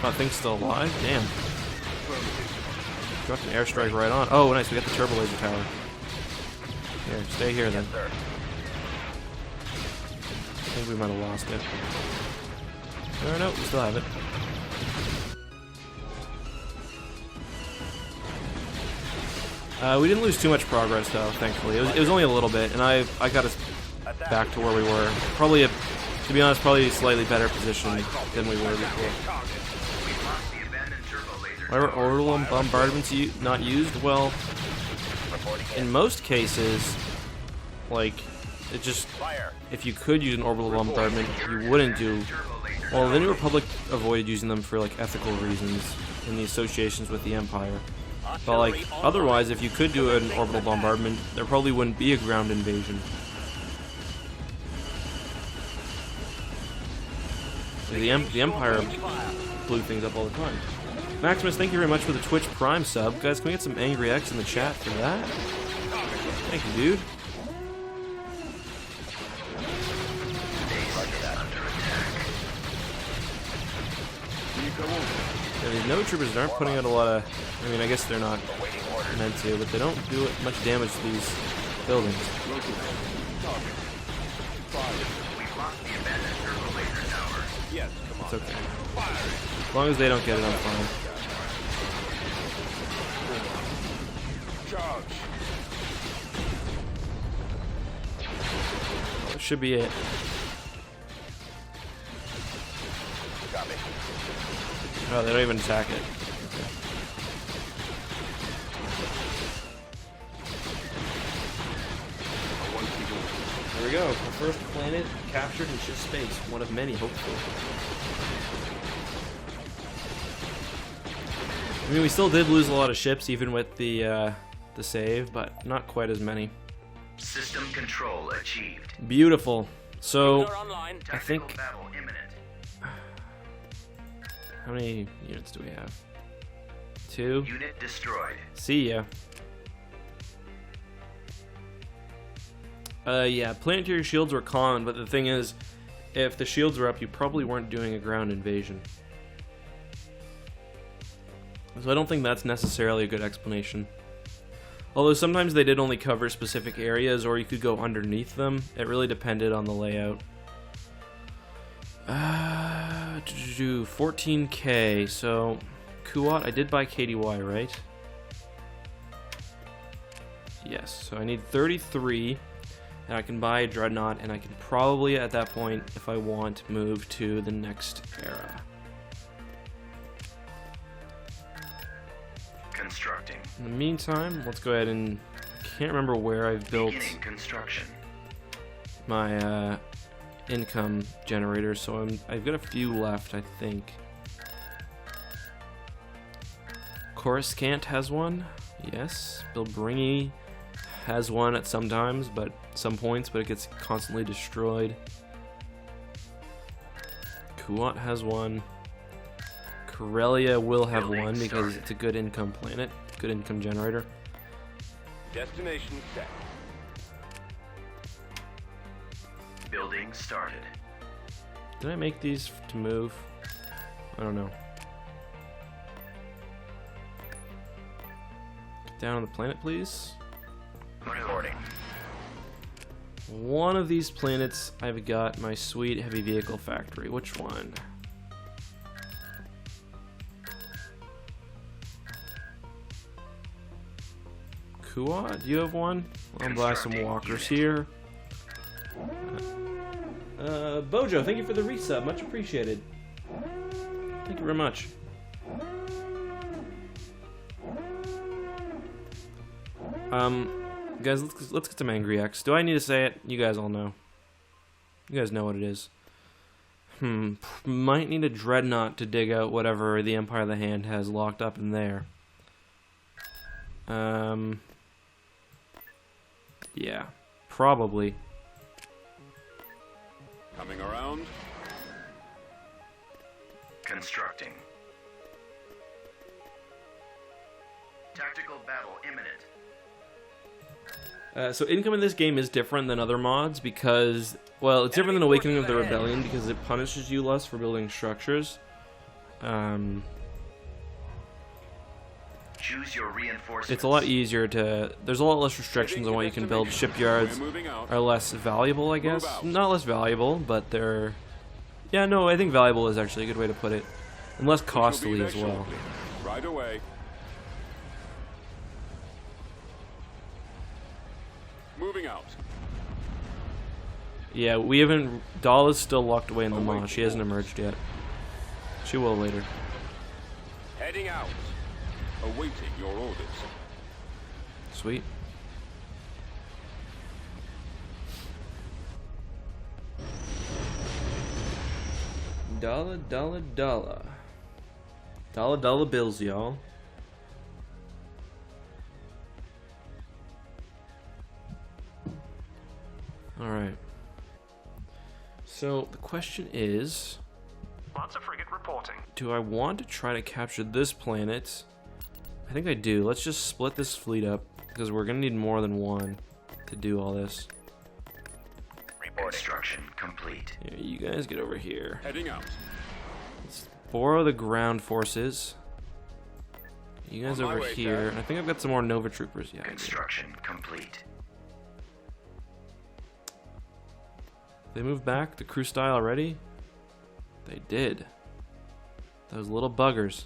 Oh, thing's still alive? Damn. Dropped an airstrike right on. Oh, nice. We got the turbo laser tower. Here, stay here then. Sir. I think we might have lost it. Oh, no, we still have it. We didn't lose too much progress though, thankfully. It was only a little bit, and I got us back to where we were. Probably, to be honest, probably a slightly better position than we were before. Why were orbital bombardments not used? Well, in most cases, like, it just, if you could use an orbital bombardment, you wouldn't do. Well, the New Republic avoided using them for like ethical reasons in the associations with the Empire. But like, otherwise, if you could do an orbital bombardment, there probably wouldn't be a ground invasion. The Empire blew things up all the time. Maximus, thank you very much for the Twitch Prime sub. Guys, can we get some Angry X in the chat for that? Thank you, dude. Yeah, these Nova Troopers aren't putting out a lot of... I mean, I guess they're not meant to, but they don't do much damage to these buildings. It's okay. As long as they don't get it, I'm fine. That should be it. Oh, they don't even attack it. There we go. Our first planet captured in ship space. One of many, hopefully. I mean, we still did lose a lot of ships, even with the save, but not quite as many. System control achieved. Beautiful. So, I think... Battle imminent. How many units do we have? 2? Unit destroyed. See ya. Yeah, planetary shields were common, but the thing is, if the shields were up, you probably weren't doing a ground invasion. So I don't think that's necessarily a good explanation. Although sometimes they did only cover specific areas, or you could go underneath them. It really depended on the layout. 14k, so Kuat, I did buy KDY, right? Yes, so I need 33, and I can buy a Dreadnought, and I can probably, at that point, if I want, move to the next era. Constructing. In the meantime, let's go ahead and... I can't remember where I've built Beginning construction. my income generator, so I've got a few left, I think. Coruscant has one, yes. Bilbringi has one at some times, but some points, but it gets constantly destroyed. Kuat has one. Corellia will have one because it's a good income planet, good income generator. Destination set. Building started. Did I make these to move? I don't know. Get down on the planet, please. Reporting. One of these planets, I've got my sweet heavy vehicle factory. Which one? Kuat, do you have one? I'll buy some walkers here. Bojo, thank you for the resub. Much appreciated. Thank you very much. Guys, let's get some Angry X. Do I need to say it? You guys all know. You guys know what it is. Might need a dreadnought to dig out whatever the Empire of the Hand has locked up in there. Yeah, probably. Coming around. Constructing. Tactical battle imminent. So income in this game is different than other mods because, well, it's different than Awakening of the Rebellion because it punishes you less for building structures. Choose your reinforcements. It's a lot easier to... There's a lot less restrictions on what you can build. Shipyards are less valuable, I guess. Not less valuable, but they're... Yeah, no, I think valuable is actually a good way to put it. And less costly as well. Right away. Moving out. Yeah, we haven't... Dahl is still locked away in the maw. She hasn't emerged yet. She will later. Heading out. Awaiting your orders. Sweet. Dollar, dollar, dollar. Dollar, dollar bills, y'all. Alright. So, the question is... Lots of frigate reporting. Do I want to try to capture this planet? I think I do. Let's just split this fleet up, because we're going to need more than one to do all this. Construction complete. Here, you guys get over here. Heading out. Let's borrow the ground forces. You guys On my over way, here. Dad. And I think I've got some more Nova Troopers. Yeah, I do. Construction complete. They moved back to crew style already? They did. Those little buggers.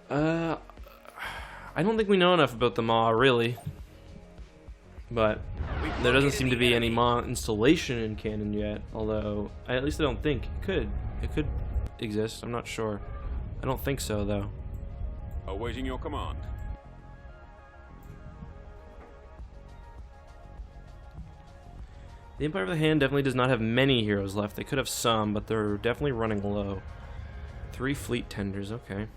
I don't think we know enough about the Maw, really. But there doesn't seem to be any Maw installation in canon yet. Although, at least I don't think. It could. It could exist. I'm not sure. I don't think so, though. Awaiting your command. The Empire of the Hand definitely does not have many heroes left. They could have some, but they're definitely running low. 3 fleet tenders, okay.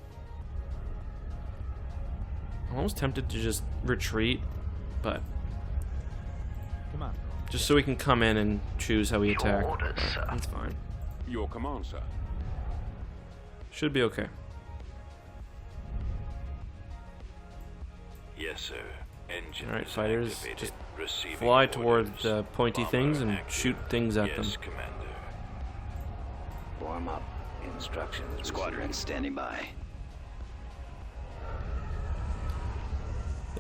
I'm almost tempted to just retreat, but Come on. just so we can come in and choose how we attack. That's fine. Your command, sir. Should be okay. Yes, sir. Engine. Alright, fighters, activated. just Receiving fly orders. toward the pointy Bomber things and active. shoot things at them. Yes, Commander. Warm up. Instructions. Squadron standing by.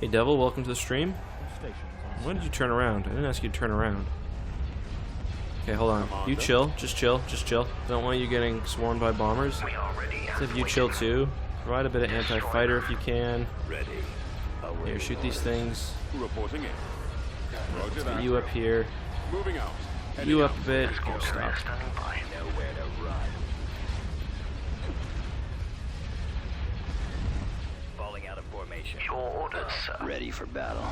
Hey Devil, welcome to the stream. Stations on When did you turn around? I didn't ask you to turn around. Okay, hold on. You chill. Just chill. Just chill. Don't want you getting swarmed by bombers. We already have Let's have you chill too. Provide a bit of anti-fighter if you can. Ready. Here, shoot these things. Reporting in. Roger that. You up here. Moving out. You up a bit. Here, stop. standing by. Nowhere to run. Falling out of formation. Your orders, sir. Ready for battle.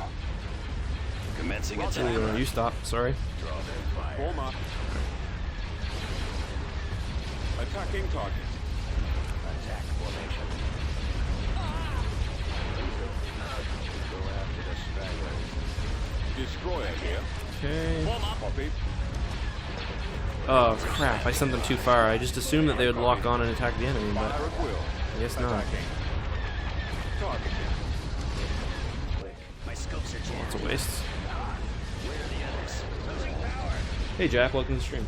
Commencing Ooh, attack. you stop. Sorry. Draw their fire. Form up. Attacking target. Attack formation. Go after the stragglers. Destroyer here. Okay. Copy. Oh crap! I sent them too far. I just assumed that they would lock on and attack the enemy, but Fire at will. I guess not. Attacking. Targeting. My scopes are jammed. It's a waste. Where are the others? Losing power. Hey Jack, welcome to the stream.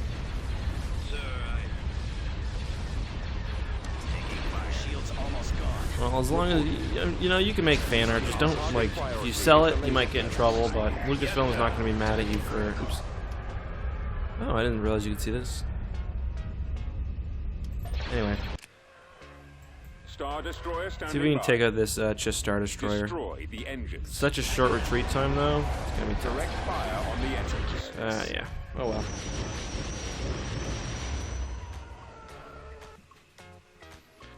Sir, my shield's almost gone. Well, as long as you know, you can make fan art. Just don't like if you sell it, you might get in trouble. But Lucasfilm is not going to be mad at you for. Oops. Oh, I didn't realize you could see this. Anyway, Star Destroyer standing see if we can by. take out this Chiss Star Destroyer. Destroy the engines. Such a short retreat time though. It's gonna be Direct fire on the engines. yeah. Oh well.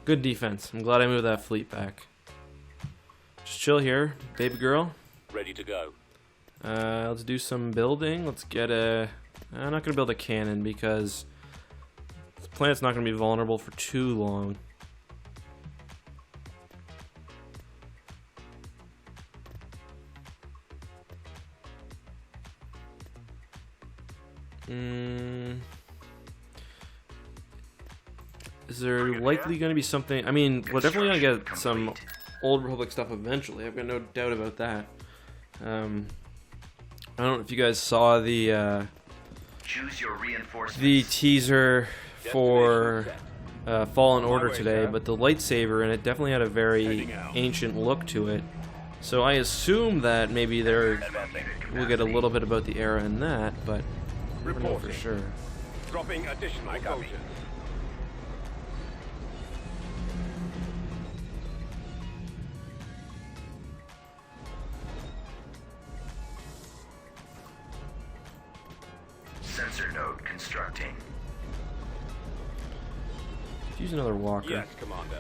Good defense. I'm glad I moved that fleet back. Just chill here, baby girl. Ready to go. Let's do some building. Let's get a... I'm not going to build a cannon because this planet's not going to be vulnerable for too long. Is there likely going to be something... I mean, we're definitely going to get some Old Republic stuff eventually. I've got no doubt about that. I don't know if you guys saw the Choose your reinforcements. teaser for Fallen Order today, but the lightsaber in it definitely had a very ancient look to it. So I assume that maybe we'll get a little bit about the era in that, but I don't know for sure. Dropping additional soldiers. Sensor node constructing. Use another walker. Yes, Commander.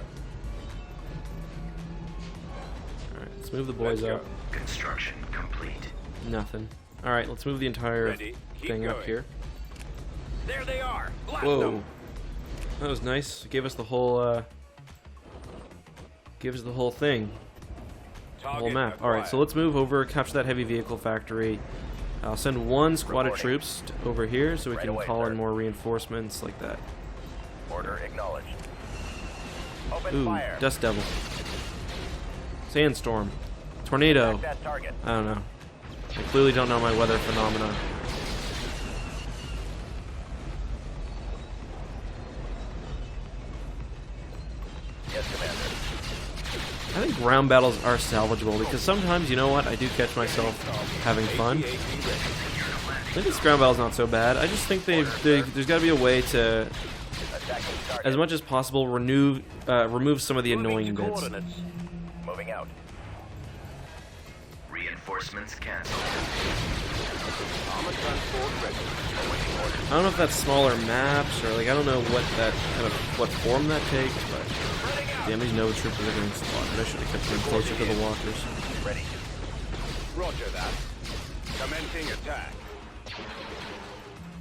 Alright, let's move the boys Let's go. up. Construction complete. Nothing. Alright, let's move the entire Ready. Keep thing up going. here. There they are. Blast Whoa. them. That was nice. It gave us the whole thing. The whole Target map. Alright, so let's move over, capture that heavy vehicle factory. I'll send one squad of troops over here so we can away, call in sir. more reinforcements like that. Order acknowledged. Open Ooh, fire. Dust Devil. Sandstorm. Tornado. Attack that target. I don't know. I clearly don't know my weather phenomena. Yes, Commander. I think ground battles are salvageable because sometimes, you know what, I do catch myself having fun. I think this ground battle's not so bad. I just think there's got to be a way to, Attacking target. as much as possible, remove some of the annoying bits. Coordinates. Moving out. Reinforcements canceled. Armor transport ready. Awaiting orders. I don't know if that's smaller maps or like I don't know what form that takes, but damn, these Nova troopers are getting slaughtered. I should have kept them closer to the walkers. Ready. Roger that. Commencing attack.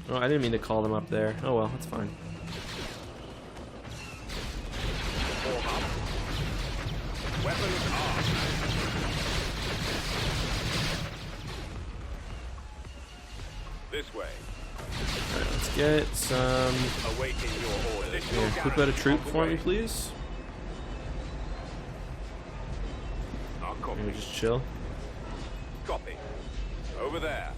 Oh, I didn't mean to call them up there. Oh well, that's fine. Form up. Weapons armed. This way. Alright, let's get some... Awaiting your orders. Here, poop out a troop for me, please. I'll copy. Maybe just chill. Copy. Over there.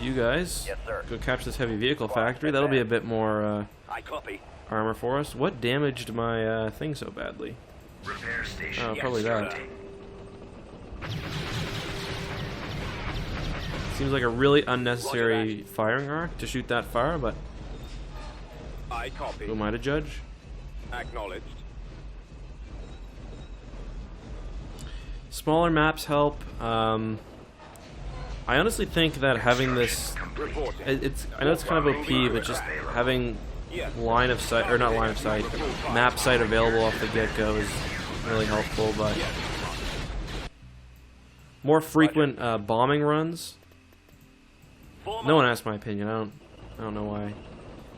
You guys, Yes, sir. go capture this heavy vehicle factory. That'll be a bit more I copy. armor for us. What damaged my thing so badly? Repair station. Oh, probably that. constructing. Seems like a really unnecessary firing arc to shoot that far, but I copy. who am I to judge? Acknowledged. Smaller maps help. I honestly think that having this, Reporting. I know it's kind of OP, but just having Yes. line of sight, or not line of sight, map sight available off the get-go is really helpful, but more frequent bombing runs. Form No up. one asked my opinion. I don't know why I'm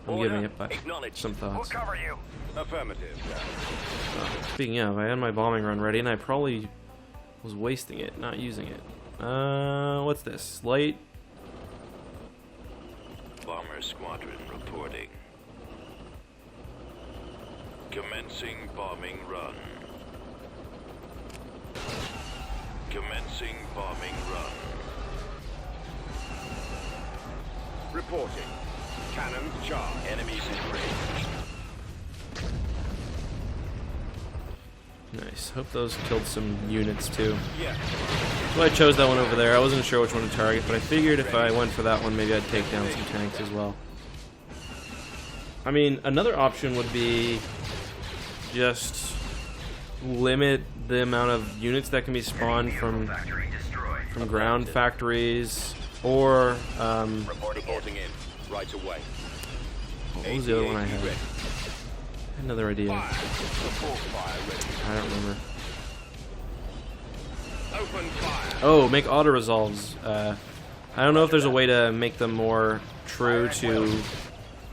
Order giving it, but acknowledged. some We'll thoughts. cover you. Affirmative. Speaking of, I had my bombing run ready, and I probably was wasting it, not using it. What's this? Light? Bomber Squadron reporting. Commencing bombing run. Commencing bombing run. Reporting. Cannons charged. Enemies in range. Nice. Hope those killed some units too. Yes. Well, I chose that one over there. I wasn't sure which one to target, but I figured if I went for that one, maybe I'd take down some tanks as well. I mean, another option would be just limit the amount of units that can be spawned from Factory destroyed. ground factories, or Reporting Reporting in. Right away. what was the other one I had? Ready. I had another idea. Fire. Support fire ready. I don't remember. Open fire. Oh, make auto resolves. I don't know if there's a way to make them more true to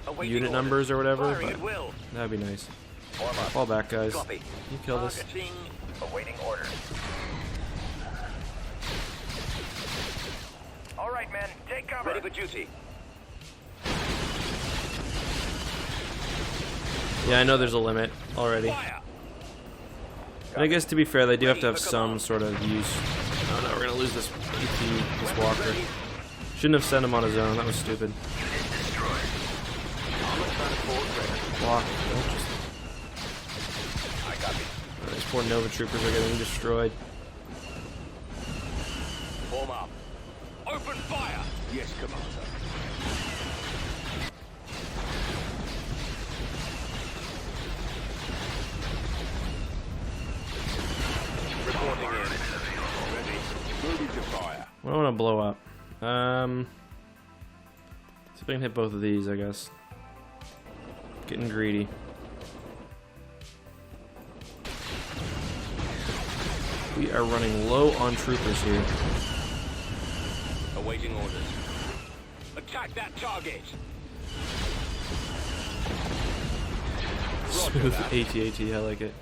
Awaiting unit orders. numbers or whatever, Firing but at will. that'd be nice. Form up. Fall back, guys. Copy. You kill this. Targeting. Awaiting orders. All right, men, take cover. Ready for duty. Yeah, I know there's a limit already. Fire. But I guess to be fair, they do have to have some sort of use. Oh no, we're gonna lose this EP, this walker. Shouldn't have sent him on his own. That was stupid. Walk. Don't just... I copy. These poor Nova troopers are getting destroyed. Form up. Open fire. Yes, Commander. Reporting in. Ready. Moving to fire. What do I want to blow up? See if I can hit both of these, I guess. Getting greedy. We are running low on troopers here. Awaiting orders. Attack that target. Smooth AT-AT, I like it.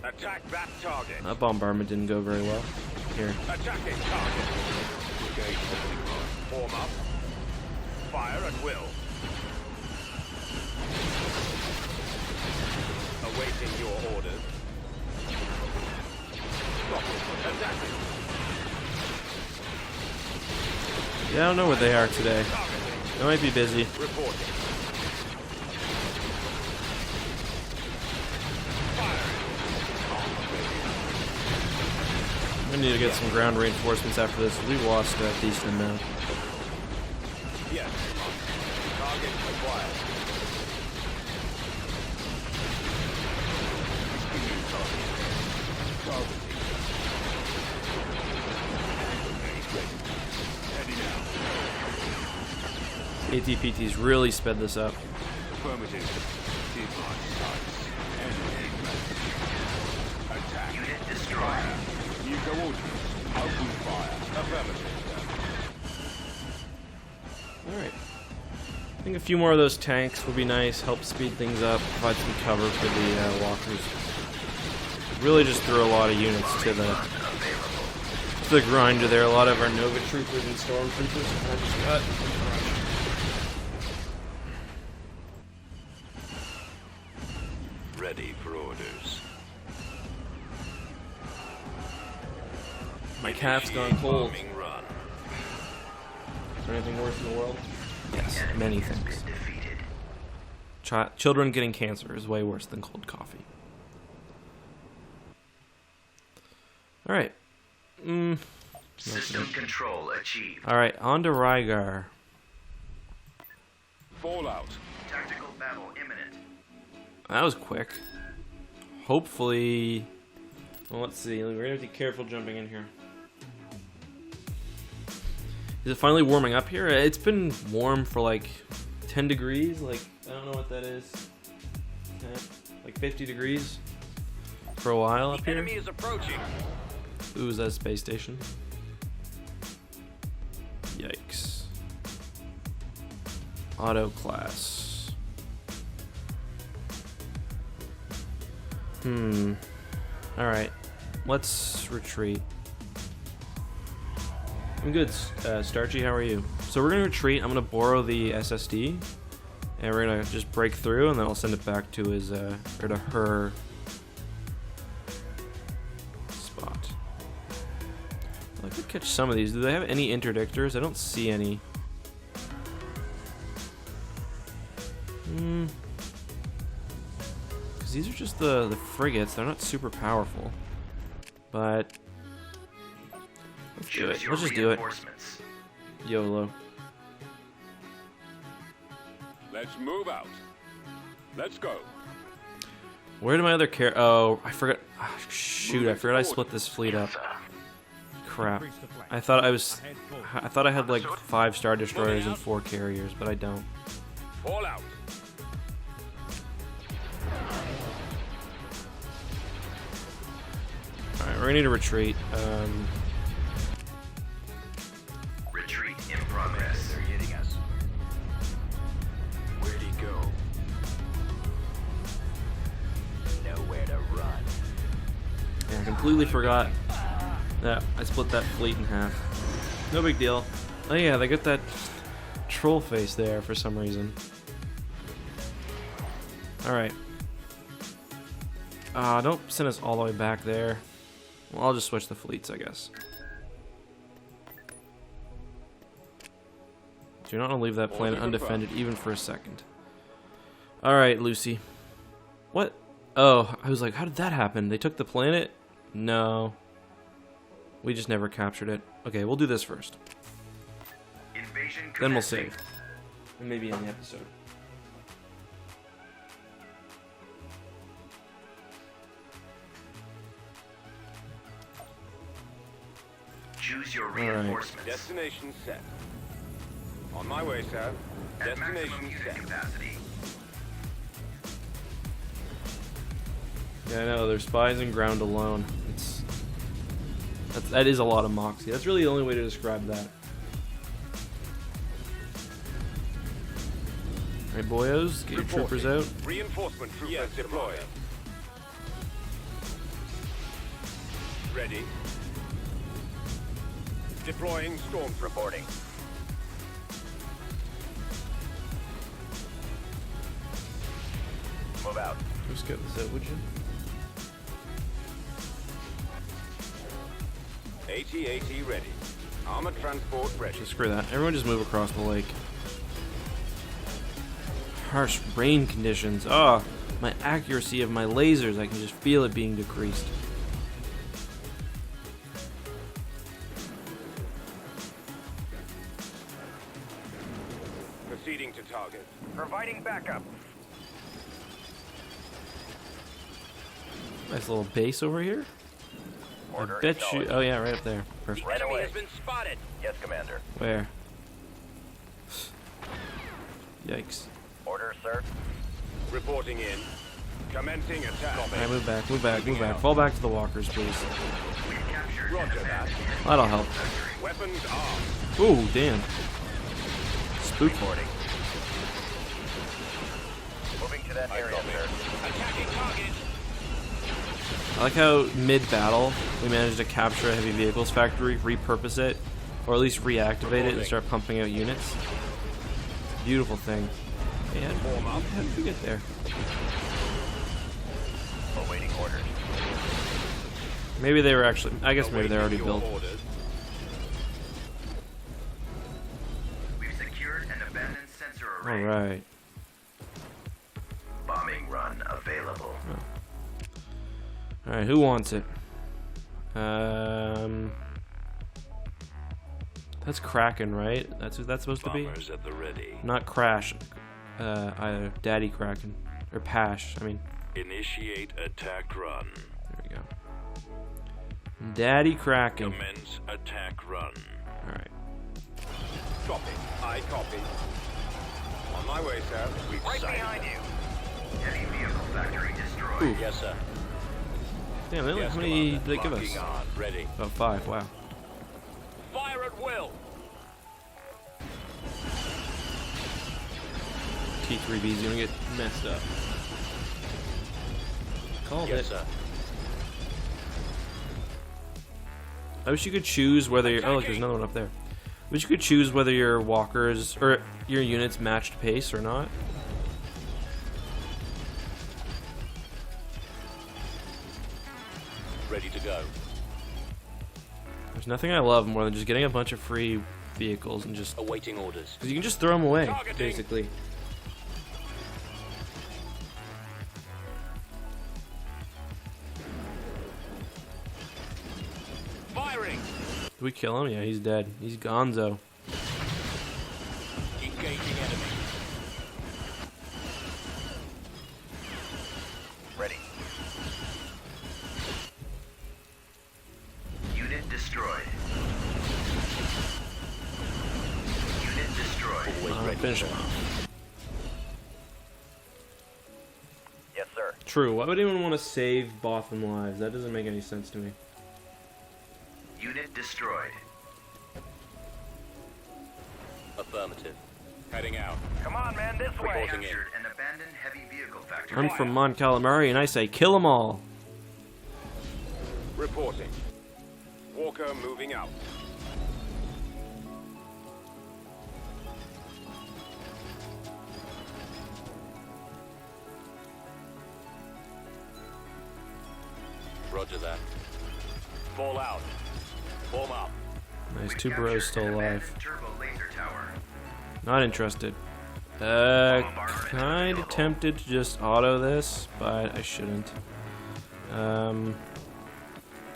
Attack that target. That bombardment didn't go very well. Here. Attacking target. Form up. Fire at will. Awaiting your orders. Attacking. Yeah, I don't know where they are today. They might be busy. Reporting. We need to get some ground reinforcements after this. We've lost a decent amount. Yes. Target acquired. ATPT's really sped this up. Affirmative. Keep my sights. Enemy man. Attack. Unit destroyed. New coordinates. Open fire. Affirmative. Alright. I think a few more of those tanks would be nice. Help speed things up. Provide some cover for the walkers. Really just threw a lot of units to the grinder there. A lot of our Nova troopers and stormtroopers are just cut. Ready for orders. My calf's gone Initiate cold. bombing run. Is there anything worse in the world? Yes, many things. Defeated. Children getting cancer is way worse than cold coffee. Alright. System control achieved. Alright, on to Rygar. Fallout. Tactical battle imminent. That was quick. Hopefully... Well, let's see. We're gonna have to be careful jumping in here. Is it finally warming up here? It's been warm for like 10 degrees. Like, I don't know what that is. Like 50 degrees for a while up The here. enemy is approaching. Ooh, is that a space station? Yikes. Auto class. Alright. Let's retreat. I'm good, Starchy, how are you? So we're gonna retreat. I'm gonna borrow the SSD. And we're gonna just break through, and then I'll send it back to his, or to her spot. I could catch some of these. Do they have any interdictors? I don't see any. Because these are just the frigates. They're not super powerful. But let's do Choose it. your Let's just do it. reinforcements. YOLO. Let's move out. Let's go. Where did my other Oh, I forgot. Ah, shoot, I forgot I split this fleet up. Crap. I thought I had like 5 Star Destroyers and 4 carriers, but I don't. Fallout. Alright, we're gonna need to retreat. completely forgot that I split that fleet in half. No big deal. Oh yeah, they got that troll face there for some reason. Alright. Don't send us all the way back there. Well, I'll just switch the fleets, I guess. Do not want to leave that planet undefended even for a second. Alright, Lucy. What? Oh, I was like, how did that happen? They took the planet? No. We just never captured it. Okay, we'll do this first. Invasion Then we'll commencing. save. And maybe end the episode. Choose your right. reinforcements. Destination set. On my way, sir. At maximum Destination unit set. capacity. Yeah, I know, they're spies and ground alone. That is a lot of moxie. That's really the only way to describe that. Alright, boyos, get your troopers out. Reinforcement troopers deployed. Ready. Deploying storm reporting. Move out. Just get this out, would you? AT-AT ready. Armored transport ready. Just screw that. Everyone just move across the lake. Harsh rain conditions. Ah, my accuracy of my lasers. I can just feel it being decreased. Proceeding to target. Providing backup. Nice little base over here. Order I bet you. acknowledged. Oh yeah, right up there. Perfect. Right away. been spotted. Yes, Commander. Where? Yikes. Order, sir. Reporting in. Commencing attack. Alright, move back, move back, move back. Fall back to the walkers, please. Roger that. That'll help. Weapons armed. Ooh, damn. Spooky. Reporting. Moving to that area, sir. Attacking target. I like how mid-battle we managed to capture a heavy vehicles factory, repurpose it, or at least reactivate it and start pumping out units. Beautiful thing. And how did we get there? Awaiting orders. Maybe they were actually. I guess maybe they're already Your built. orders. We've secured an abandoned sensor All array. right. Bombing run available. All right. Who wants it? That's Kraken, right? That's who that's supposed to be. Bombers at the ready. Not Crash. Either Daddy Kraken or Pash. I mean, Initiate attack run. there we go. Daddy Kraken. Commence attack run. All right. Copy. I copy. On my way, sir. We've Right sighted behind them. you. Heavy vehicle factory destroyed. Ooh. Yes, sir. Damn, they Yes, how many did Commander. they give us? Locking on. Ready. About 5. Wow. Fire at will. T3B's gonna get messed up. Called Yes, it. sir. I wish you could choose whether you're. Oh, look, there's another one up there. I wish you could choose whether your walkers or your units matched pace or not. Ready to go. There's nothing I love more than just getting a bunch of free vehicles and just. Awaiting orders. Because you can just throw them away, Targeting. basically. Firing. Did we kill him? Yeah, he's dead. He's gonzo. Engaging enemy. Ready. Unit destroyed. Unit destroyed. Finish him off. Yes, sir. True. Why would anyone want to save Botham lives? That doesn't make any sense to me. Unit destroyed. Affirmative. Heading out. Come on, man, this way. Reporting in. Captured an abandoned heavy vehicle factory. I'm from Mon Calamari and I say kill them all. Reporting. Walker moving out. Roger that. Fall out. Form up. Nice, two bros still alive. Turbo laser tower. Not interested. Kind of tempted to just auto this, but I shouldn't.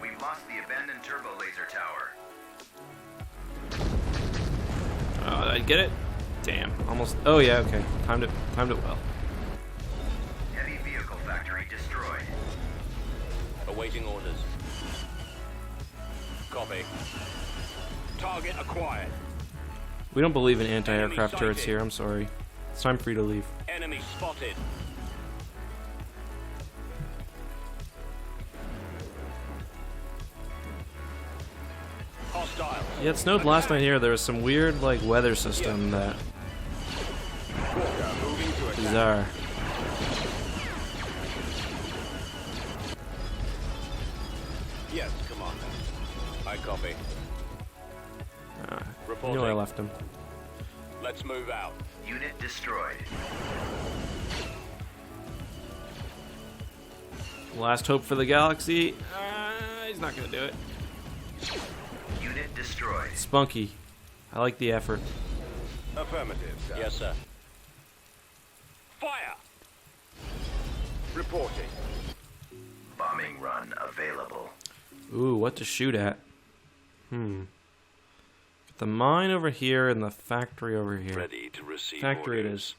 We've lost the abandoned turbo laser tower. Oh, did I get it? Damn, almost. Oh yeah, okay. Timed it well. Heavy vehicle factory destroyed. Awaiting orders. Copy. Target acquired. We don't believe in anti-aircraft turrets here. I'm sorry. It's time for you to leave. Enemy spotted. Hostile. Yeah, it snowed last night here. There was some weird like weather system that Walker moving to attack. bizarre. Yes, Commander. I copy. I Reporting. knew I left him. Let's move out. Unit destroyed. Last hope for the galaxy. He's not gonna do it. Unit destroyed. Spunky. I like the effort. Affirmative, sir. Yes, sir. Fire! Reporting. Bombing run available. Ooh, what to shoot at? The mine over here and the factory over here. Ready to receive Factory it orders. is.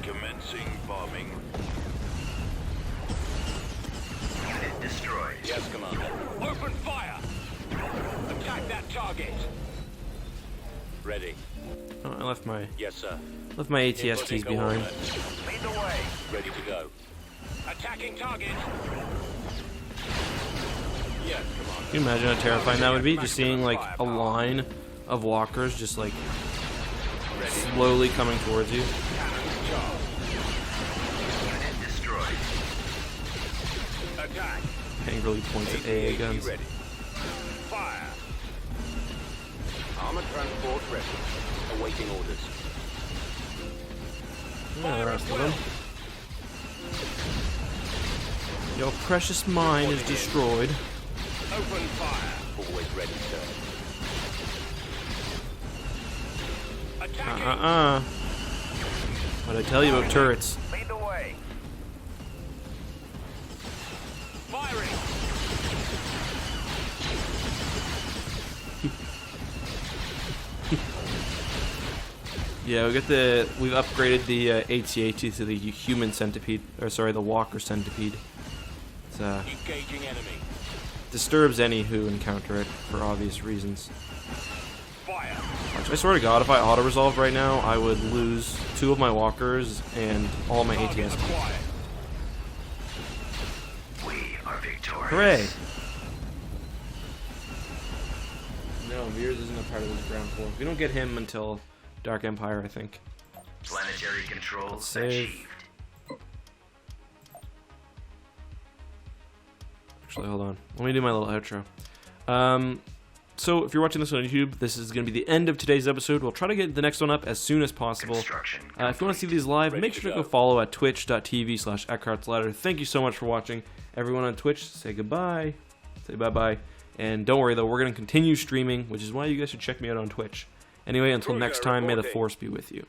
Commencing bombing. Unit destroyed. Yes, Commander. Open fire! Attack that target! Ready. Oh, I left my Yes, sir. ATSTs behind. Lead the way. Ready to go. Attacking target! Yes, Commander. Can you imagine how terrifying that would be? Just seeing like a line of walkers just like slowly coming towards you. Cannon charge. Unit destroyed. Attack. Angrily points at AA guns. Ready. Fire. Armored transport ready. Awaiting orders. Yeah, the rest of them. Your precious mine is destroyed. Open fire. Always ready, sir. Attacking. What'd I tell you about turrets? Lead the way. Firing. Yeah, we've upgraded the AT-AT to the human centipede, or sorry, the walker centipede. It Engaging enemy. disturbs any who encounter it for obvious reasons. Fire. I swear to God, if I auto-resolved right now, I would lose 2 of my walkers and all my Target ATSTs. acquired. We are victorious. Hooray! No, Veers isn't a part of this ground floor. We don't get him until Dark Empire, I think. Planetary control Save. achieved. Actually, hold on. Let me do my little outro. So, if you're watching this on YouTube, this is going to be the end of today's episode. We'll try to get the next one up as soon as possible. Construction If you want to see these live, Ready make to sure to go. go follow at twitch.tv/Eckhart'sLadder. Thank you so much for watching. Everyone on Twitch, say goodbye. Say bye-bye. And don't worry, though, we're going to continue streaming, which is why you guys should check me out on Twitch. Anyway, until next time, may the Force be with you.